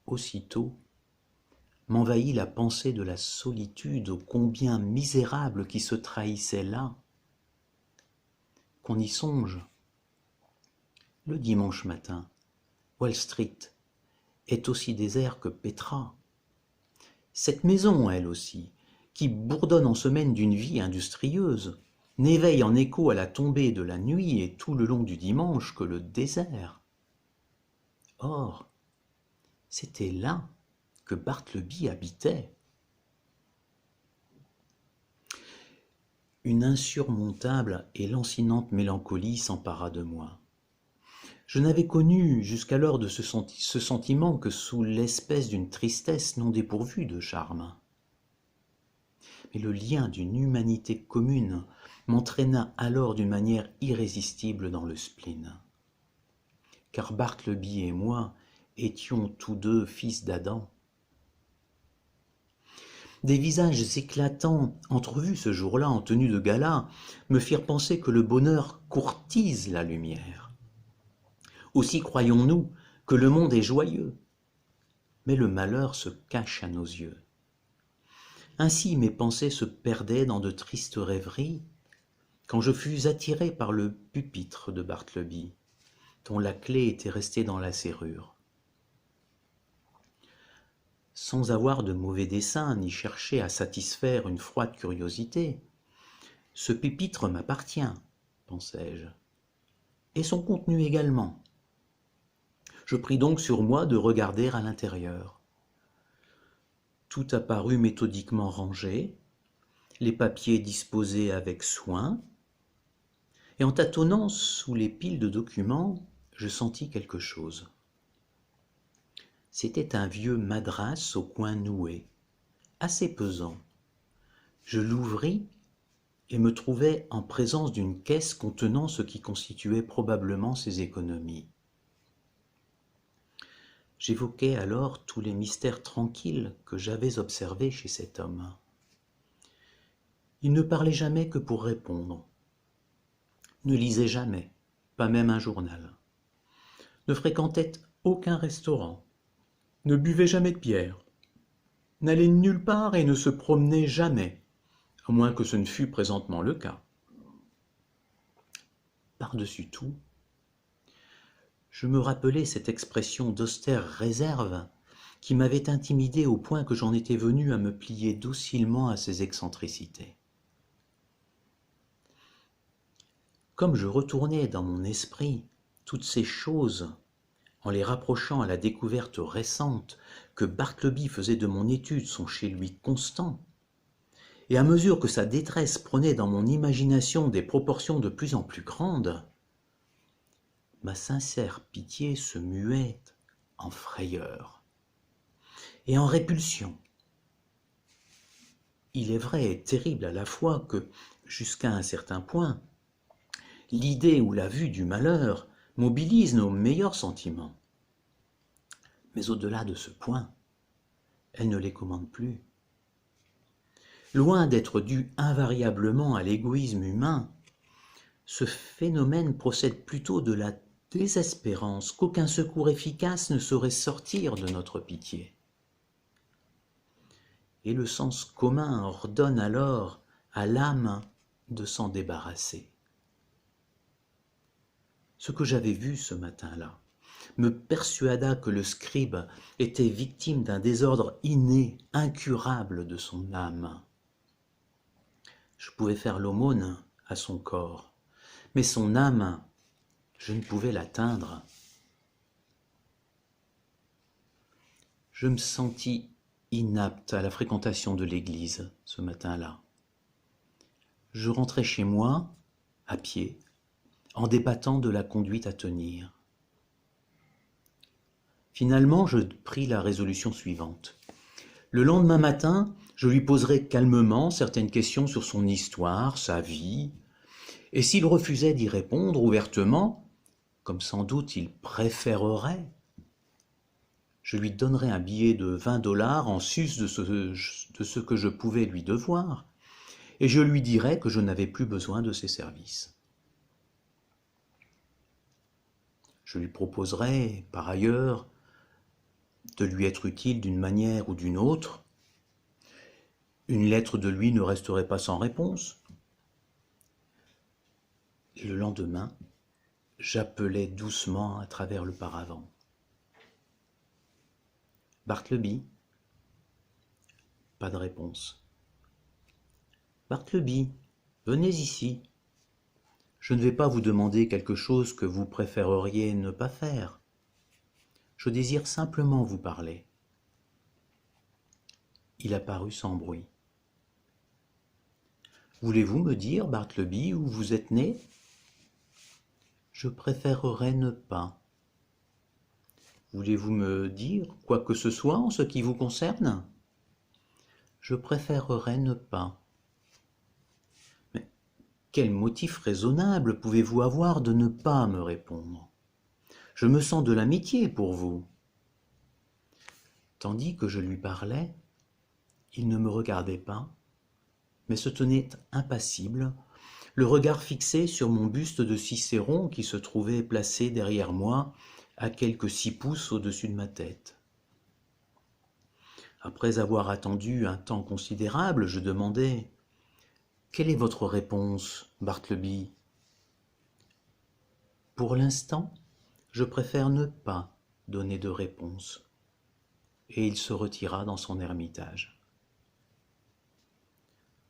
Aussitôt, m'envahit la pensée de la solitude ô combien misérable qui se trahissait là. Qu'on y songe. Le dimanche matin, Wall Street est aussi désert que Pétra. Cette maison, elle aussi, qui bourdonne en semaine d'une vie industrieuse, n'éveille en écho à la tombée de la nuit et tout le long du dimanche que le désert. Or, c'était là que Bartleby habitait. Une insurmontable et lancinante mélancolie s'empara de moi. Je n'avais connu jusqu'alors de ce sentiment que sous l'espèce d'une tristesse non dépourvue de charme. Mais le lien d'une humanité commune m'entraîna alors d'une manière irrésistible dans le spleen. Car Bartleby et moi étions tous deux fils d'Adam. Des visages éclatants, entrevus ce jour-là en tenue de gala, me firent penser que le bonheur courtise la lumière. Aussi croyons-nous que le monde est joyeux, mais le malheur se cache à nos yeux. Ainsi mes pensées se perdaient dans de tristes rêveries, quand je fus attiré par le pupitre de Bartleby, dont la clé était restée dans la serrure. Sans avoir de mauvais dessein ni chercher à satisfaire une froide curiosité, ce pupitre m'appartient, pensai-je, et son contenu également. Je pris donc sur moi de regarder à l'intérieur. Tout apparut méthodiquement rangé, les papiers disposés avec soin, et en tâtonnant sous les piles de documents, je sentis quelque chose. C'était un vieux madras au coin noué, assez pesant. Je l'ouvris et me trouvai en présence d'une caisse contenant ce qui constituait probablement ses économies. J'évoquai alors tous les mystères tranquilles que j'avais observés chez cet homme. Il ne parlait jamais que pour répondre, ne lisait jamais, pas même un journal, ne fréquentait aucun restaurant, ne buvait jamais de bière, n'allait nulle part et ne se promenait jamais, à moins que ce ne fût présentement le cas. Par-dessus tout, je me rappelais cette expression d'austère réserve qui m'avait intimidé au point que j'en étais venu à me plier docilement à ses excentricités. Comme je retournais dans mon esprit toutes ces choses en les rapprochant à la découverte récente que Bartleby faisait de mon étude son chez lui constant, et à mesure que sa détresse prenait dans mon imagination des proportions de plus en plus grandes, ma sincère pitié se muait en frayeur et en répulsion. Il est vrai et terrible à la fois que, jusqu'à un certain point, l'idée ou la vue du malheur mobilise nos meilleurs sentiments. Mais au-delà de ce point, elle ne les commande plus. Loin d'être due invariablement à l'égoïsme humain, ce phénomène procède plutôt de la désespérance qu'aucun secours efficace ne saurait sortir de notre pitié. Et le sens commun ordonne alors à l'âme de s'en débarrasser. Ce que j'avais vu ce matin-là me persuada que le scribe était victime d'un désordre inné, incurable de son âme. Je pouvais faire l'aumône à son corps, mais son âme, je ne pouvais l'atteindre. Je me sentis inapte à la fréquentation de l'église ce matin-là. Je rentrais chez moi, à pied, en débattant de la conduite à tenir. Finalement, je pris la résolution suivante. Le lendemain matin, je lui poserai calmement certaines questions sur son histoire, sa vie, et s'il refusait d'y répondre ouvertement, comme sans doute il préférerait, je lui donnerai un billet de 20 $ en sus de ce que je pouvais lui devoir, et je lui dirai que je n'avais plus besoin de ses services. Je lui proposerai, par ailleurs, de lui être utile d'une manière ou d'une autre. Une lettre de lui ne resterait pas sans réponse. Le lendemain, j'appelai doucement à travers le paravent. Bartleby. Pas de réponse. Bartleby, venez ici. Je ne vais pas vous demander quelque chose que vous préféreriez ne pas faire. Je désire simplement vous parler. Il apparut sans bruit. Voulez-vous me dire, Bartleby, où vous êtes né? Je préférerais ne pas. Voulez-vous me dire quoi que ce soit en ce qui vous concerne? Je préférerais ne pas. Mais quel motif raisonnable pouvez-vous avoir de ne pas me répondre? Je me sens de l'amitié pour vous. Tandis que je lui parlais, il ne me regardait pas, mais se tenait impassible, le regard fixé sur mon buste de Cicéron qui se trouvait placé derrière moi, à quelques 6 pouces au-dessus de ma tête. Après avoir attendu un temps considérable, je demandai « Quelle est votre réponse, Bartleby ?» « Pour l'instant, je préfère ne pas donner de réponse. » Et il se retira dans son ermitage.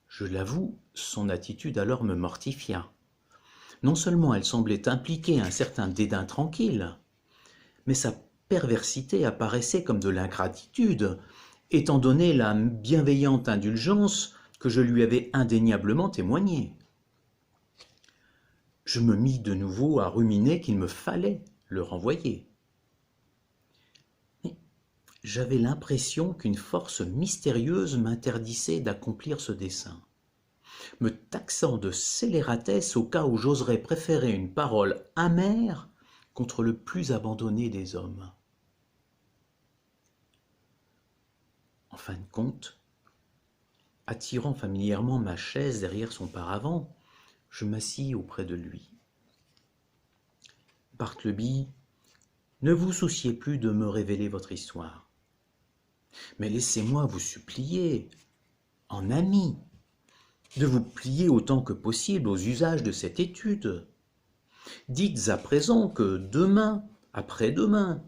Je l'avoue, son attitude alors me mortifia. Non seulement elle semblait impliquer un certain dédain tranquille, mais sa perversité apparaissait comme de l'ingratitude, étant donné la bienveillante indulgence que je lui avais indéniablement témoignée. Je me mis de nouveau à ruminer qu'il me fallait le renvoyer. Mais j'avais l'impression qu'une force mystérieuse m'interdisait d'accomplir ce dessein, me taxant de scélératesse au cas où j'oserais préférer une parole amère contre le plus abandonné des hommes. En fin de compte, attirant familièrement ma chaise derrière son paravent, je m'assis auprès de lui. « Bartleby, ne vous souciez plus de me révéler votre histoire. Mais laissez-moi vous supplier, en ami, de vous plier autant que possible aux usages de cette étude. Dites à présent que demain, après-demain,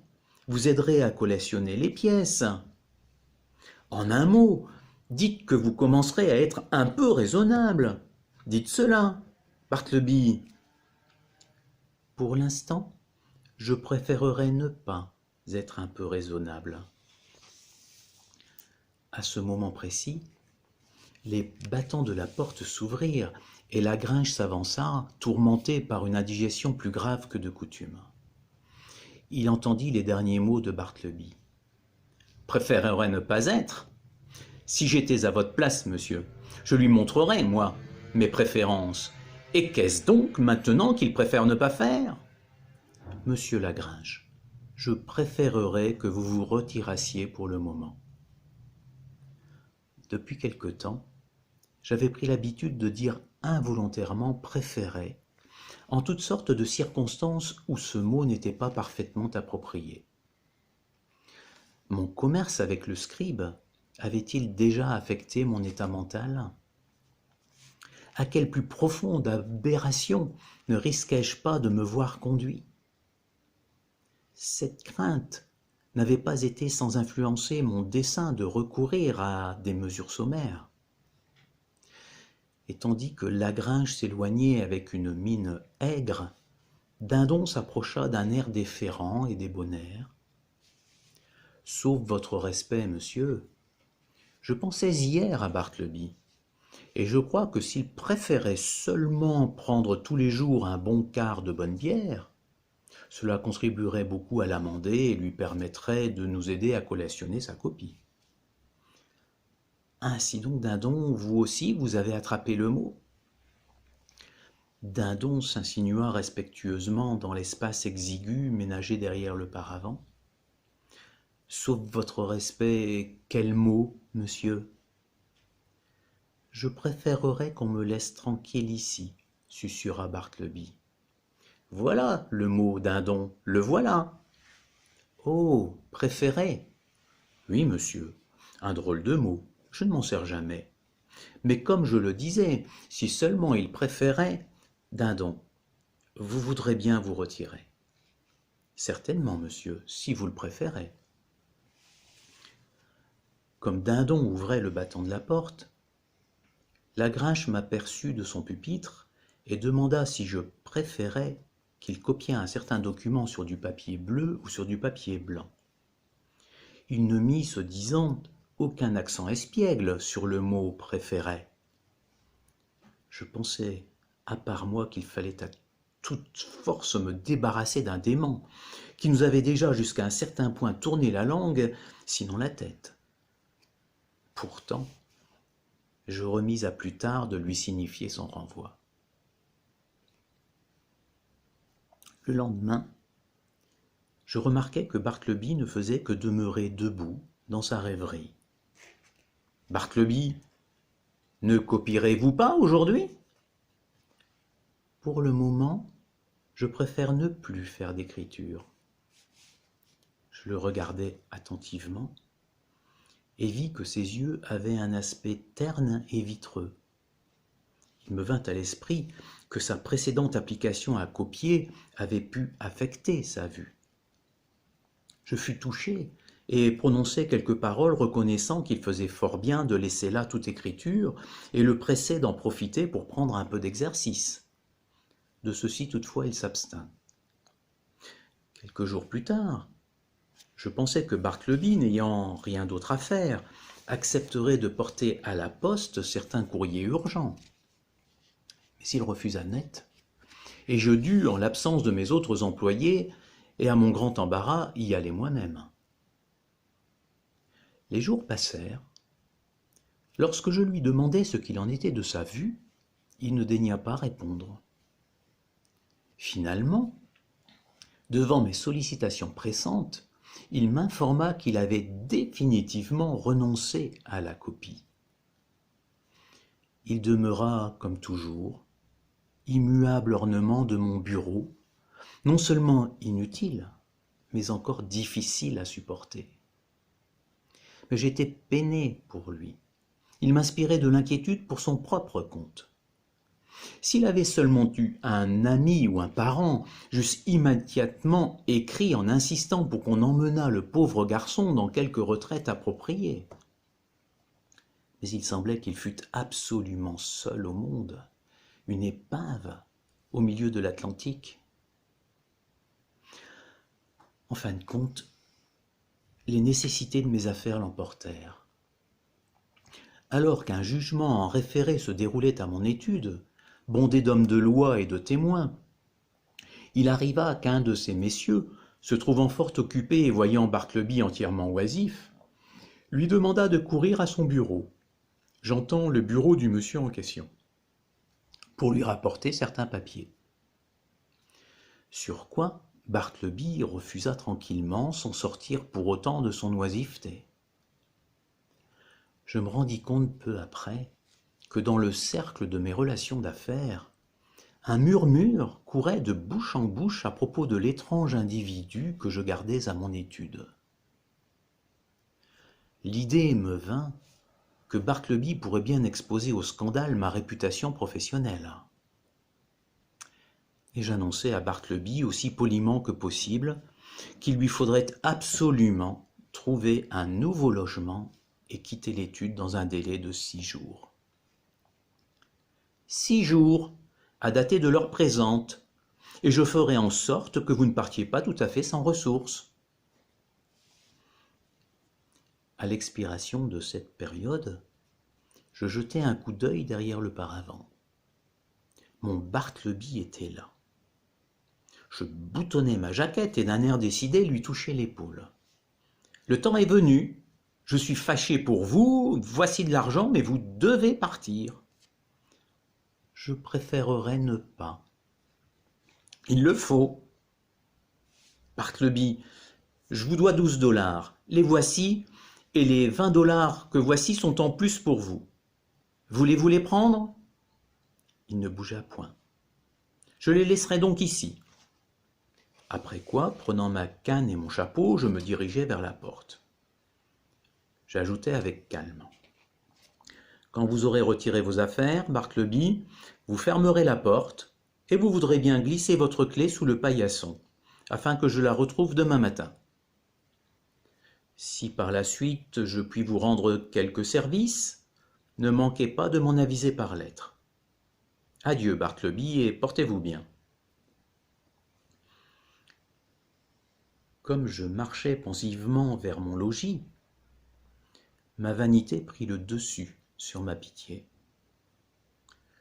vous aiderez à collationner les pièces. En un mot, dites que vous commencerez à être un peu raisonnable. Dites cela, Bartleby. Pour l'instant, je préférerais ne pas être un peu raisonnable. À ce moment précis, les battants de la porte s'ouvrirent et Lagrange s'avança, tourmenté par une indigestion plus grave que de coutume. Il entendit les derniers mots de Bartleby. « Préférerais ne pas être ? Si j'étais à votre place, monsieur, je lui montrerais, moi, mes préférences. Et qu'est-ce donc maintenant qu'il préfère ne pas faire ? Monsieur Lagrange, je préférerais que vous vous retirassiez pour le moment. Depuis quelque temps, j'avais pris l'habitude de dire involontairement préférer en toutes sortes de circonstances où ce mot n'était pas parfaitement approprié. Mon commerce avec le scribe avait-il déjà affecté mon état mental ? À quelle plus profonde aberration ne risquais-je pas de me voir conduit ? Cette crainte n'avait pas été sans influencer mon dessein de recourir à des mesures sommaires. Et tandis que Lagrange s'éloignait avec une mine aigre, Dindon s'approcha d'un air déférent et débonnaire. « Sauf votre respect, monsieur, je pensais hier à Bartleby, et je crois que s'il préférait seulement prendre tous les jours un bon quart de bonne bière, cela contribuerait beaucoup à l'amender et lui permettrait de nous aider à collationner sa copie. » Ainsi donc, Dindon, vous aussi, vous avez attrapé le mot ? Dindon s'insinua respectueusement dans l'espace exigu ménagé derrière le paravent. « Sauf votre respect, quel mot, monsieur ? » « Je préférerais qu'on me laisse tranquille ici, susurra Bartleby. « Voilà le mot, Dindon, le voilà. »« Oh, préférer ! Oui, monsieur, un drôle de mot, je ne m'en sers jamais. Mais comme je le disais, si seulement il préférait, Dindon, vous voudrez bien vous retirer. »« Certainement, monsieur, si vous le préférez. » Comme Dindon ouvrait le battant de la porte, Lagrange m'aperçut de son pupitre et demanda si je préférais qu'il copiât un certain document sur du papier bleu ou sur du papier blanc. Il ne mit, ce disant, aucun accent espiègle sur le mot « préférait ». Je pensais, à part moi, qu'il fallait à toute force me débarrasser d'un dément qui nous avait déjà jusqu'à un certain point tourné la langue, sinon la tête. Pourtant, je remis à plus tard de lui signifier son renvoi. Le lendemain, je remarquai que Bartleby ne faisait que demeurer debout dans sa rêverie. « Bartleby, ne copierez-vous pas aujourd'hui ? » « Pour le moment, je préfère ne plus faire d'écriture. » Je le regardai attentivement et vis que ses yeux avaient un aspect terne et vitreux. Il me vint à l'esprit que sa précédente application à copier avait pu affecter sa vue. Je fus touché et prononçai quelques paroles reconnaissant qu'il faisait fort bien de laisser là toute écriture et le pressai d'en profiter pour prendre un peu d'exercice. De ceci toutefois il s'abstint. Quelques jours plus tard, je pensais que Bartleby, n'ayant rien d'autre à faire, accepterait de porter à la poste certains courriers urgents. Mais il refusa net, et je dus, en l'absence de mes autres employés, et à mon grand embarras, y aller moi-même. Les jours passèrent. Lorsque je lui demandai ce qu'il en était de sa vue, il ne daigna pas répondre. Finalement, devant mes sollicitations pressantes, il m'informa qu'il avait définitivement renoncé à la copie. Il demeura, comme toujours, immuable ornement de mon bureau, non seulement inutile, mais encore difficile à supporter. Mais j'étais peiné pour lui. Il m'inspirait de l'inquiétude pour son propre compte. S'il avait seulement eu un ami ou un parent, j'eusse immédiatement écrit en insistant pour qu'on emmenât le pauvre garçon dans quelque retraite appropriée. Mais il semblait qu'il fût absolument seul au monde, une épave au milieu de l'Atlantique. En fin de compte, les nécessités de mes affaires l'emportèrent. Alors qu'un jugement en référé se déroulait à mon étude, bondé d'hommes de loi et de témoins, il arriva qu'un de ces messieurs, se trouvant fort occupé et voyant Bartleby entièrement oisif, lui demanda de courir à son bureau, j'entends le bureau du monsieur en question, pour lui rapporter certains papiers. Sur quoi Bartleby refusa tranquillement sans sortir pour autant de son oisiveté. Je me rendis compte peu après que dans le cercle de mes relations d'affaires, un murmure courait de bouche en bouche à propos de l'étrange individu que je gardais à mon étude. L'idée me vint que Bartleby pourrait bien exposer au scandale ma réputation professionnelle. Et j'annonçai à Bartleby, aussi poliment que possible, qu'il lui faudrait absolument trouver un nouveau logement et quitter l'étude dans un délai de 6 jours. 6 jours, à dater de l'heure présente, et je ferai en sorte que vous ne partiez pas tout à fait sans ressources. À l'expiration de cette période, je jetai un coup d'œil derrière le paravent. Mon Bartleby était là. Je boutonnai ma jaquette et d'un air décidé lui touchai l'épaule. Le temps est venu, je suis fâché pour vous, voici de l'argent, mais vous devez partir. Je préférerais ne pas. Il le faut. Bartleby, je vous dois 12 $. Les voici, et les 20 $ que voici sont en plus pour vous. Voulez-vous les prendre ? Il ne bougea point. Je les laisserai donc ici. Après quoi, prenant ma canne et mon chapeau, je me dirigeai vers la porte. J'ajoutai avec calme. Quand vous aurez retiré vos affaires, Bartleby, vous fermerez la porte et vous voudrez bien glisser votre clé sous le paillasson, afin que je la retrouve demain matin. Si par la suite je puis vous rendre quelques services, ne manquez pas de m'en aviser par lettre. Adieu, Bartleby, et portez-vous bien. Comme je marchais pensivement vers mon logis, ma vanité prit le dessus sur ma pitié.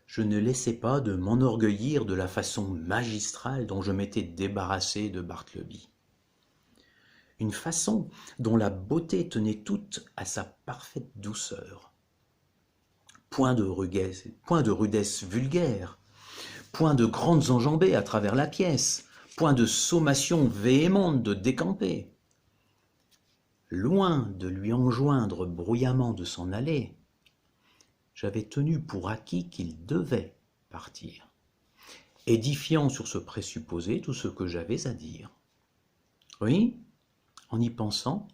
Je ne laissais pas de m'enorgueillir de la façon magistrale dont je m'étais débarrassé de Bartleby. Une façon dont la beauté tenait toute à sa parfaite douceur. Point de rudesse vulgaire, point de grandes enjambées à travers la pièce, point de sommation véhémente de décamper. Loin de lui enjoindre bruyamment de s'en aller, j'avais tenu pour acquis qu'il devait partir, édifiant sur ce présupposé tout ce que j'avais à dire. Oui, en y pensant,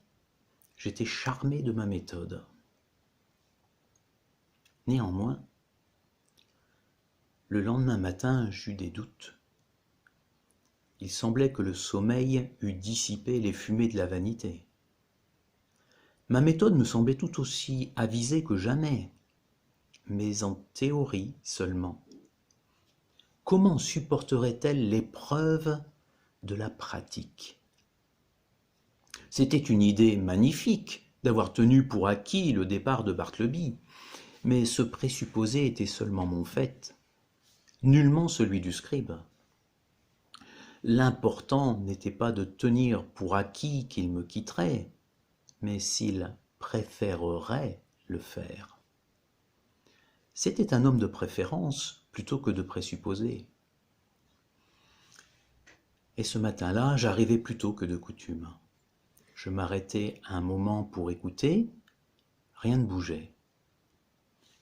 j'étais charmé de ma méthode. Néanmoins, le lendemain matin, j'eus des doutes. Il semblait que le sommeil eût dissipé les fumées de la vanité. Ma méthode me semblait tout aussi avisée que jamais, mais en théorie seulement. Comment supporterait-elle l'épreuve de la pratique ? C'était une idée magnifique d'avoir tenu pour acquis le départ de Bartleby, mais ce présupposé était seulement mon fait, nullement celui du scribe. L'important n'était pas de tenir pour acquis qu'il me quitterait, mais s'il préférerait le faire. C'était un homme de préférence plutôt que de présupposé. Et ce matin-là, j'arrivai plus tôt que de coutume. Je m'arrêtai un moment pour écouter, rien ne bougeait.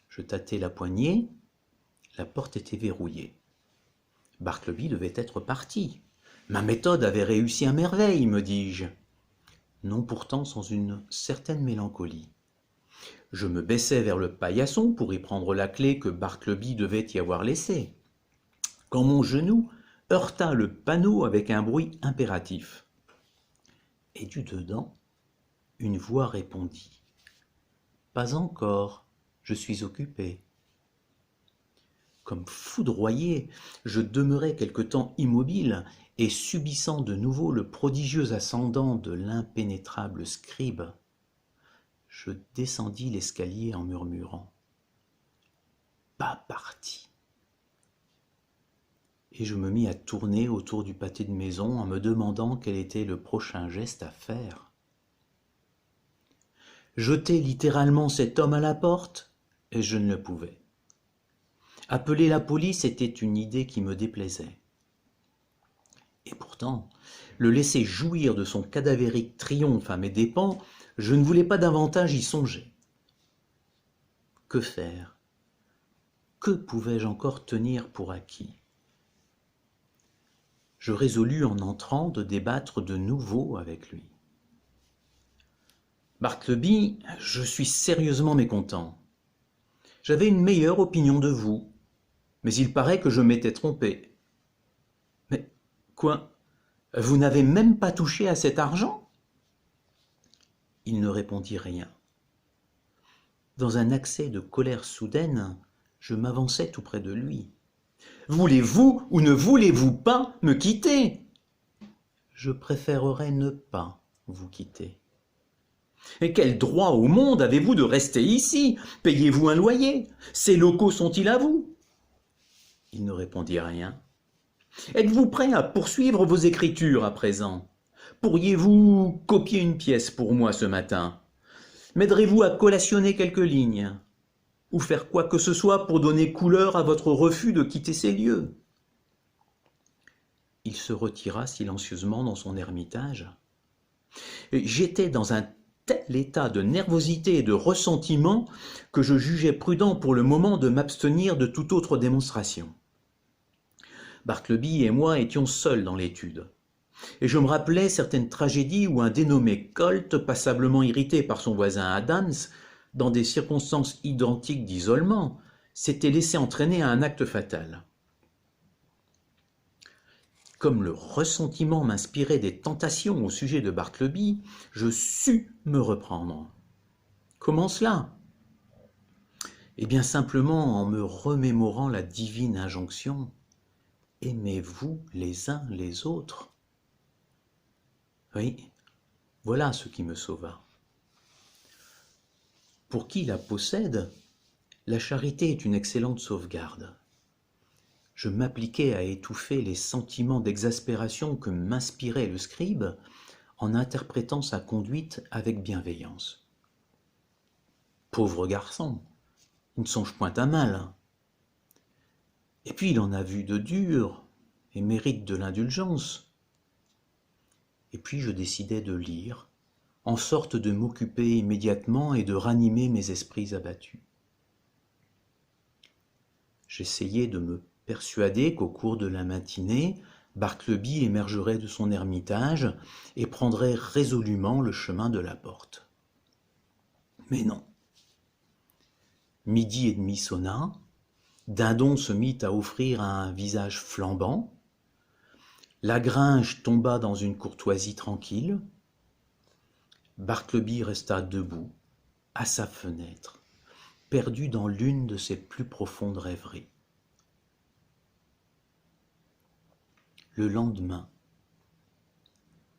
Je tâtai la poignée, la porte était verrouillée. Bartleby devait être parti. Ma méthode avait réussi à merveille, me dis-je. Non pourtant sans une certaine mélancolie. Je me baissai vers le paillasson pour y prendre la clé que Bartleby devait y avoir laissée, quand mon genou heurta le panneau avec un bruit impératif. Et du dedans, une voix répondit « Pas encore, je suis occupé. » Comme foudroyé, je demeurai quelque temps immobile et subissant de nouveau le prodigieux ascendant de l'impénétrable scribe, je descendis l'escalier en murmurant « Pas parti !» Et je me mis à tourner autour du pâté de maison en me demandant quel était le prochain geste à faire. Jeter littéralement cet homme à la porte, et je ne le pouvais. Appeler la police était une idée qui me déplaisait. Et pourtant, le laisser jouir de son cadavérique triomphe à mes dépens, je ne voulais pas davantage y songer. Que faire? Que pouvais-je encore tenir pour acquis? Je résolus en entrant de débattre de nouveau avec lui. « Bartleby, je suis sérieusement mécontent. J'avais une meilleure opinion de vous, mais il paraît que je m'étais trompé. » « Mais quoi? Vous n'avez même pas touché à cet argent ?» Il ne répondit rien. Dans un accès de colère soudaine, je m'avançai tout près de lui. « Voulez-vous ou ne voulez-vous pas me quitter? » « Je préférerais ne pas vous quitter. » « Et quel droit au monde avez-vous de rester ici? Payez-vous un loyer? Ces locaux sont-ils à vous? » Il ne répondit rien. « Êtes-vous prêt à poursuivre vos écritures à présent? Pourriez-vous copier une pièce pour moi ce matin? M'aiderez-vous à collationner quelques lignes? Ou faire quoi que ce soit pour donner couleur à votre refus de quitter ces lieux? » Il se retira silencieusement dans son ermitage. J'étais dans un tel état de nervosité et de ressentiment que je jugeais prudent pour le moment de m'abstenir de toute autre démonstration. Bartleby et moi étions seuls dans l'étude, et je me rappelais certaines tragédies où un dénommé Colt, passablement irrité par son voisin Adams, dans des circonstances identiques d'isolement, s'était laissé entraîner à un acte fatal. Comme le ressentiment m'inspirait des tentations au sujet de Bartleby, je sus me reprendre. Comment cela? Eh bien simplement en me remémorant la divine injonction « Aimez-vous les uns les autres ?» Oui, voilà ce qui me sauva. Pour qui la possède, la charité est une excellente sauvegarde. Je m'appliquais à étouffer les sentiments d'exaspération que m'inspirait le scribe en interprétant sa conduite avec bienveillance. Pauvre garçon, il ne songe point à mal. Et puis il en a vu de dur et mérite de l'indulgence. Et puis je décidai de lire, en sorte de m'occuper immédiatement et de ranimer mes esprits abattus. J'essayais de me persuadé qu'au cours de la matinée, Bartleby émergerait de son ermitage et prendrait résolument le chemin de la porte. Mais non. Midi et demi sonna, Dindon se mit à offrir un visage flambant, Lagringe tomba dans une courtoisie tranquille, Bartleby resta debout, à sa fenêtre, perdu dans l'une de ses plus profondes rêveries. Le lendemain,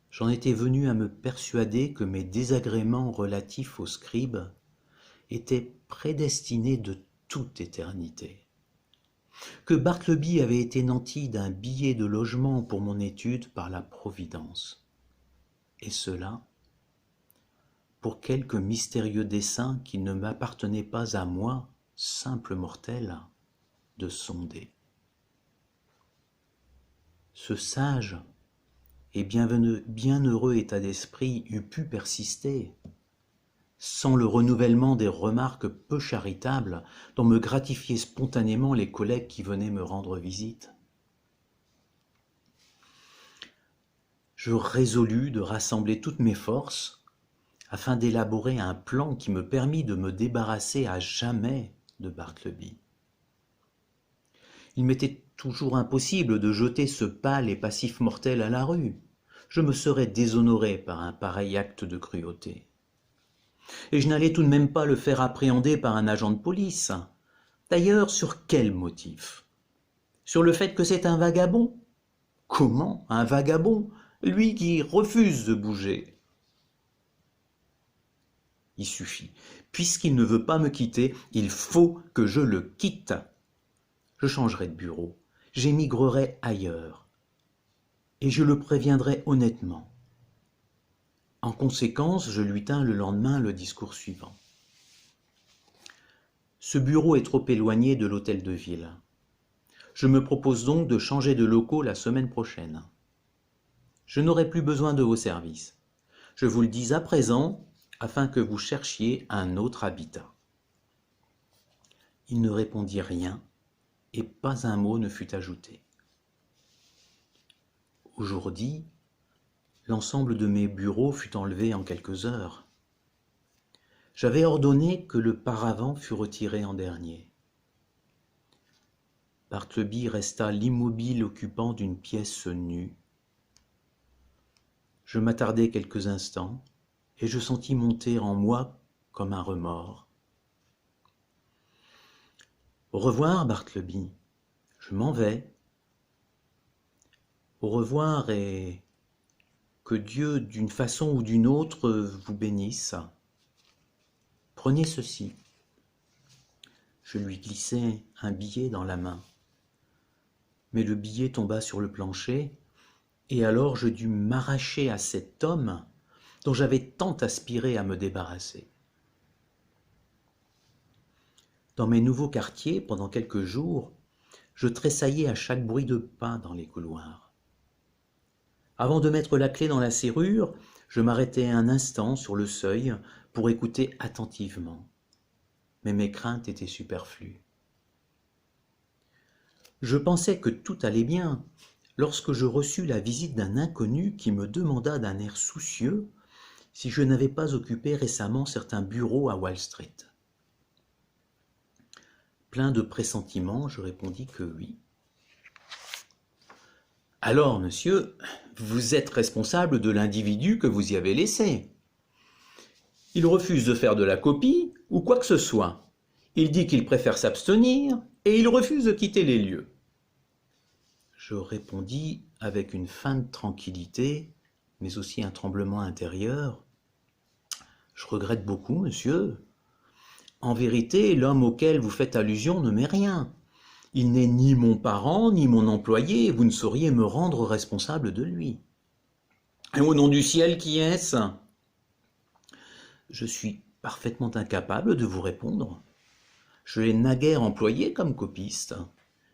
j'en étais venu à me persuader que mes désagréments relatifs au scribe étaient prédestinés de toute éternité, que Bartleby avait été nanti d'un billet de logement pour mon étude par la Providence, et cela pour quelque mystérieux dessein qu'il ne m'appartenait pas à moi, simple mortel, de sonder. Ce sage et bienheureux état d'esprit eût pu persister, sans le renouvellement des remarques peu charitables dont me gratifiaient spontanément les collègues qui venaient me rendre visite. Je résolus de rassembler toutes mes forces afin d'élaborer un plan qui me permit de me débarrasser à jamais de Bartleby. Il m'était toujours impossible de jeter ce pâle et passif mortel à la rue. Je me serais déshonoré par un pareil acte de cruauté. Et je n'allais tout de même pas le faire appréhender par un agent de police. D'ailleurs, sur quel motif? Sur le fait que c'est un vagabond? Comment un vagabond, lui qui refuse de bouger? Il suffit. Puisqu'il ne veut pas me quitter, il faut que je le quitte. Je changerai de bureau, j'émigrerai ailleurs, et je le préviendrai honnêtement. En conséquence, je lui tins le lendemain le discours suivant. Ce bureau est trop éloigné de l'hôtel de ville. Je me propose donc de changer de locaux la semaine prochaine. Je n'aurai plus besoin de vos services. Je vous le dis à présent, afin que vous cherchiez un autre habitat. Il ne répondit rien, et pas un mot ne fut ajouté. Aujourd'hui, l'ensemble de mes bureaux fut enlevé en quelques heures. J'avais ordonné que le paravent fût retiré en dernier. Bartleby resta l'immobile occupant d'une pièce nue. Je m'attardai quelques instants, et je sentis monter en moi comme un remords. Au revoir, Bartleby, je m'en vais. Au revoir et que Dieu, d'une façon ou d'une autre, vous bénisse. Prenez ceci. Je lui glissai un billet dans la main. Mais le billet tomba sur le plancher, et alors je dus m'arracher à cet homme dont j'avais tant aspiré à me débarrasser. Dans mes nouveaux quartiers, pendant quelques jours, je tressaillais à chaque bruit de pas dans les couloirs. Avant de mettre la clé dans la serrure, je m'arrêtai un instant sur le seuil pour écouter attentivement. Mais mes craintes étaient superflues. Je pensais que tout allait bien lorsque je reçus la visite d'un inconnu qui me demanda d'un air soucieux si je n'avais pas occupé récemment certains bureaux à Wall Street. Plein de pressentiments, je répondis que oui. « Alors, monsieur, vous êtes responsable de l'individu que vous y avez laissé. Il refuse de faire de la copie ou quoi que ce soit. Il dit qu'il préfère s'abstenir et il refuse de quitter les lieux. » Je répondis avec une feinte tranquillité, mais aussi un tremblement intérieur. « Je regrette beaucoup, monsieur. En vérité, l'homme auquel vous faites allusion ne m'est rien. Il n'est ni mon parent, ni mon employé, et vous ne sauriez me rendre responsable de lui. »« Et au nom du ciel, qui est-ce » ? « Je suis parfaitement incapable de vous répondre. Je l'ai naguère employé comme copiste,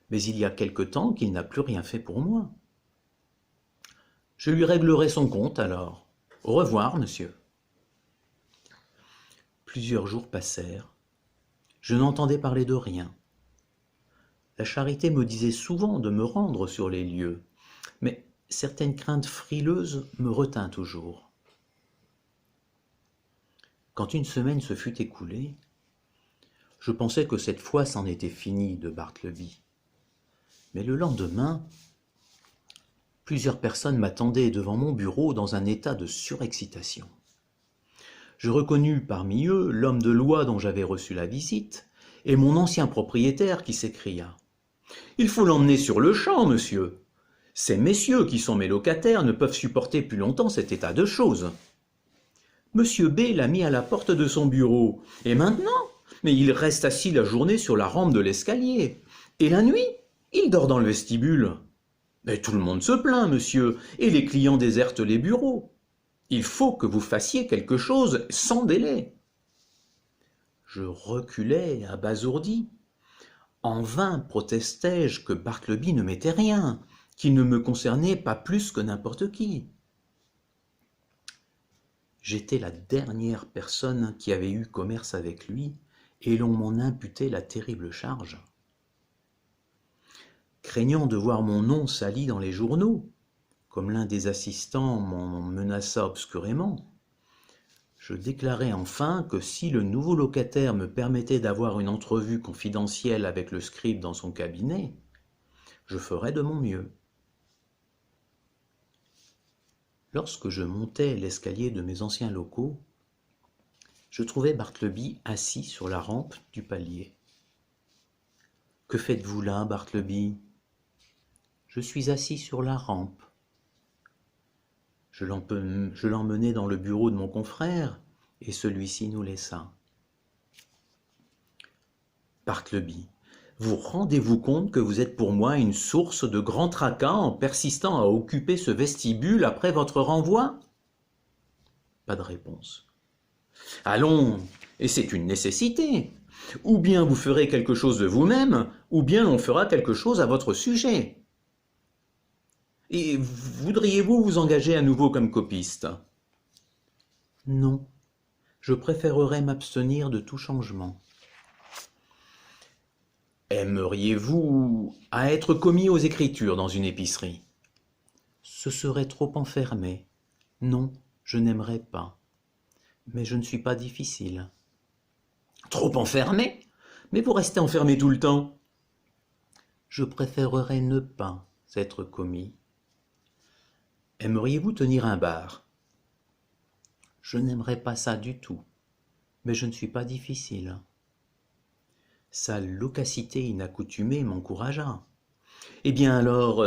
mais il y a quelque temps qu'il n'a plus rien fait pour moi. Je lui réglerai son compte alors. Au revoir, monsieur. » Plusieurs jours passèrent. Je n'entendais parler de rien. La charité me disait souvent de me rendre sur les lieux, mais certaines craintes frileuses me retinrent toujours. Quand une semaine se fut écoulée, je pensais que cette fois c'en était fini de Bartleby. Mais le lendemain, plusieurs personnes m'attendaient devant mon bureau dans un état de surexcitation. Je reconnus parmi eux l'homme de loi dont j'avais reçu la visite et mon ancien propriétaire qui s'écria « Il faut l'emmener sur le champ, monsieur. Ces messieurs qui sont mes locataires ne peuvent supporter plus longtemps cet état de choses. Monsieur B l'a mis à la porte de son bureau. Et maintenant? Mais il reste assis la journée sur la rampe de l'escalier. Et la nuit, il dort dans le vestibule. Mais tout le monde se plaint, monsieur, et les clients désertent les bureaux. Il faut que vous fassiez quelque chose sans délai. » Je reculai abasourdi. En vain protestai-je que Bartleby ne m'était rien, qu'il ne me concernait pas plus que n'importe qui. J'étais la dernière personne qui avait eu commerce avec lui, et l'on m'en imputait la terrible charge. Craignant de voir mon nom sali dans les journaux, comme l'un des assistants m'en menaça obscurément, je déclarai enfin que si le nouveau locataire me permettait d'avoir une entrevue confidentielle avec le scribe dans son cabinet, je ferais de mon mieux. Lorsque je montais l'escalier de mes anciens locaux, je trouvai Bartleby assis sur la rampe du palier. Que faites-vous là, Bartleby ? Je suis assis sur la rampe. Je l'emmenai dans le bureau de mon confrère, et celui-ci nous laissa. Bartleby, vous rendez-vous compte que vous êtes pour moi une source de grand tracas en persistant à occuper ce vestibule après votre renvoi ? Pas de réponse. Allons, et c'est une nécessité. Ou bien vous ferez quelque chose de vous-même, ou bien on fera quelque chose à votre sujet. Et voudriez-vous vous engager à nouveau comme copiste ? Non, je préférerais m'abstenir de tout changement. Aimeriez-vous à être commis aux écritures dans une épicerie ? Ce serait trop enfermé. Non, je n'aimerais pas. Mais je ne suis pas difficile. Trop enfermé ? Mais vous restez enfermé tout le temps. Je préférerais ne pas être commis. Aimeriez-vous tenir un bar ? Je n'aimerais pas ça du tout, mais je ne suis pas difficile. Sa loquacité inaccoutumée m'encouragea. Eh bien alors,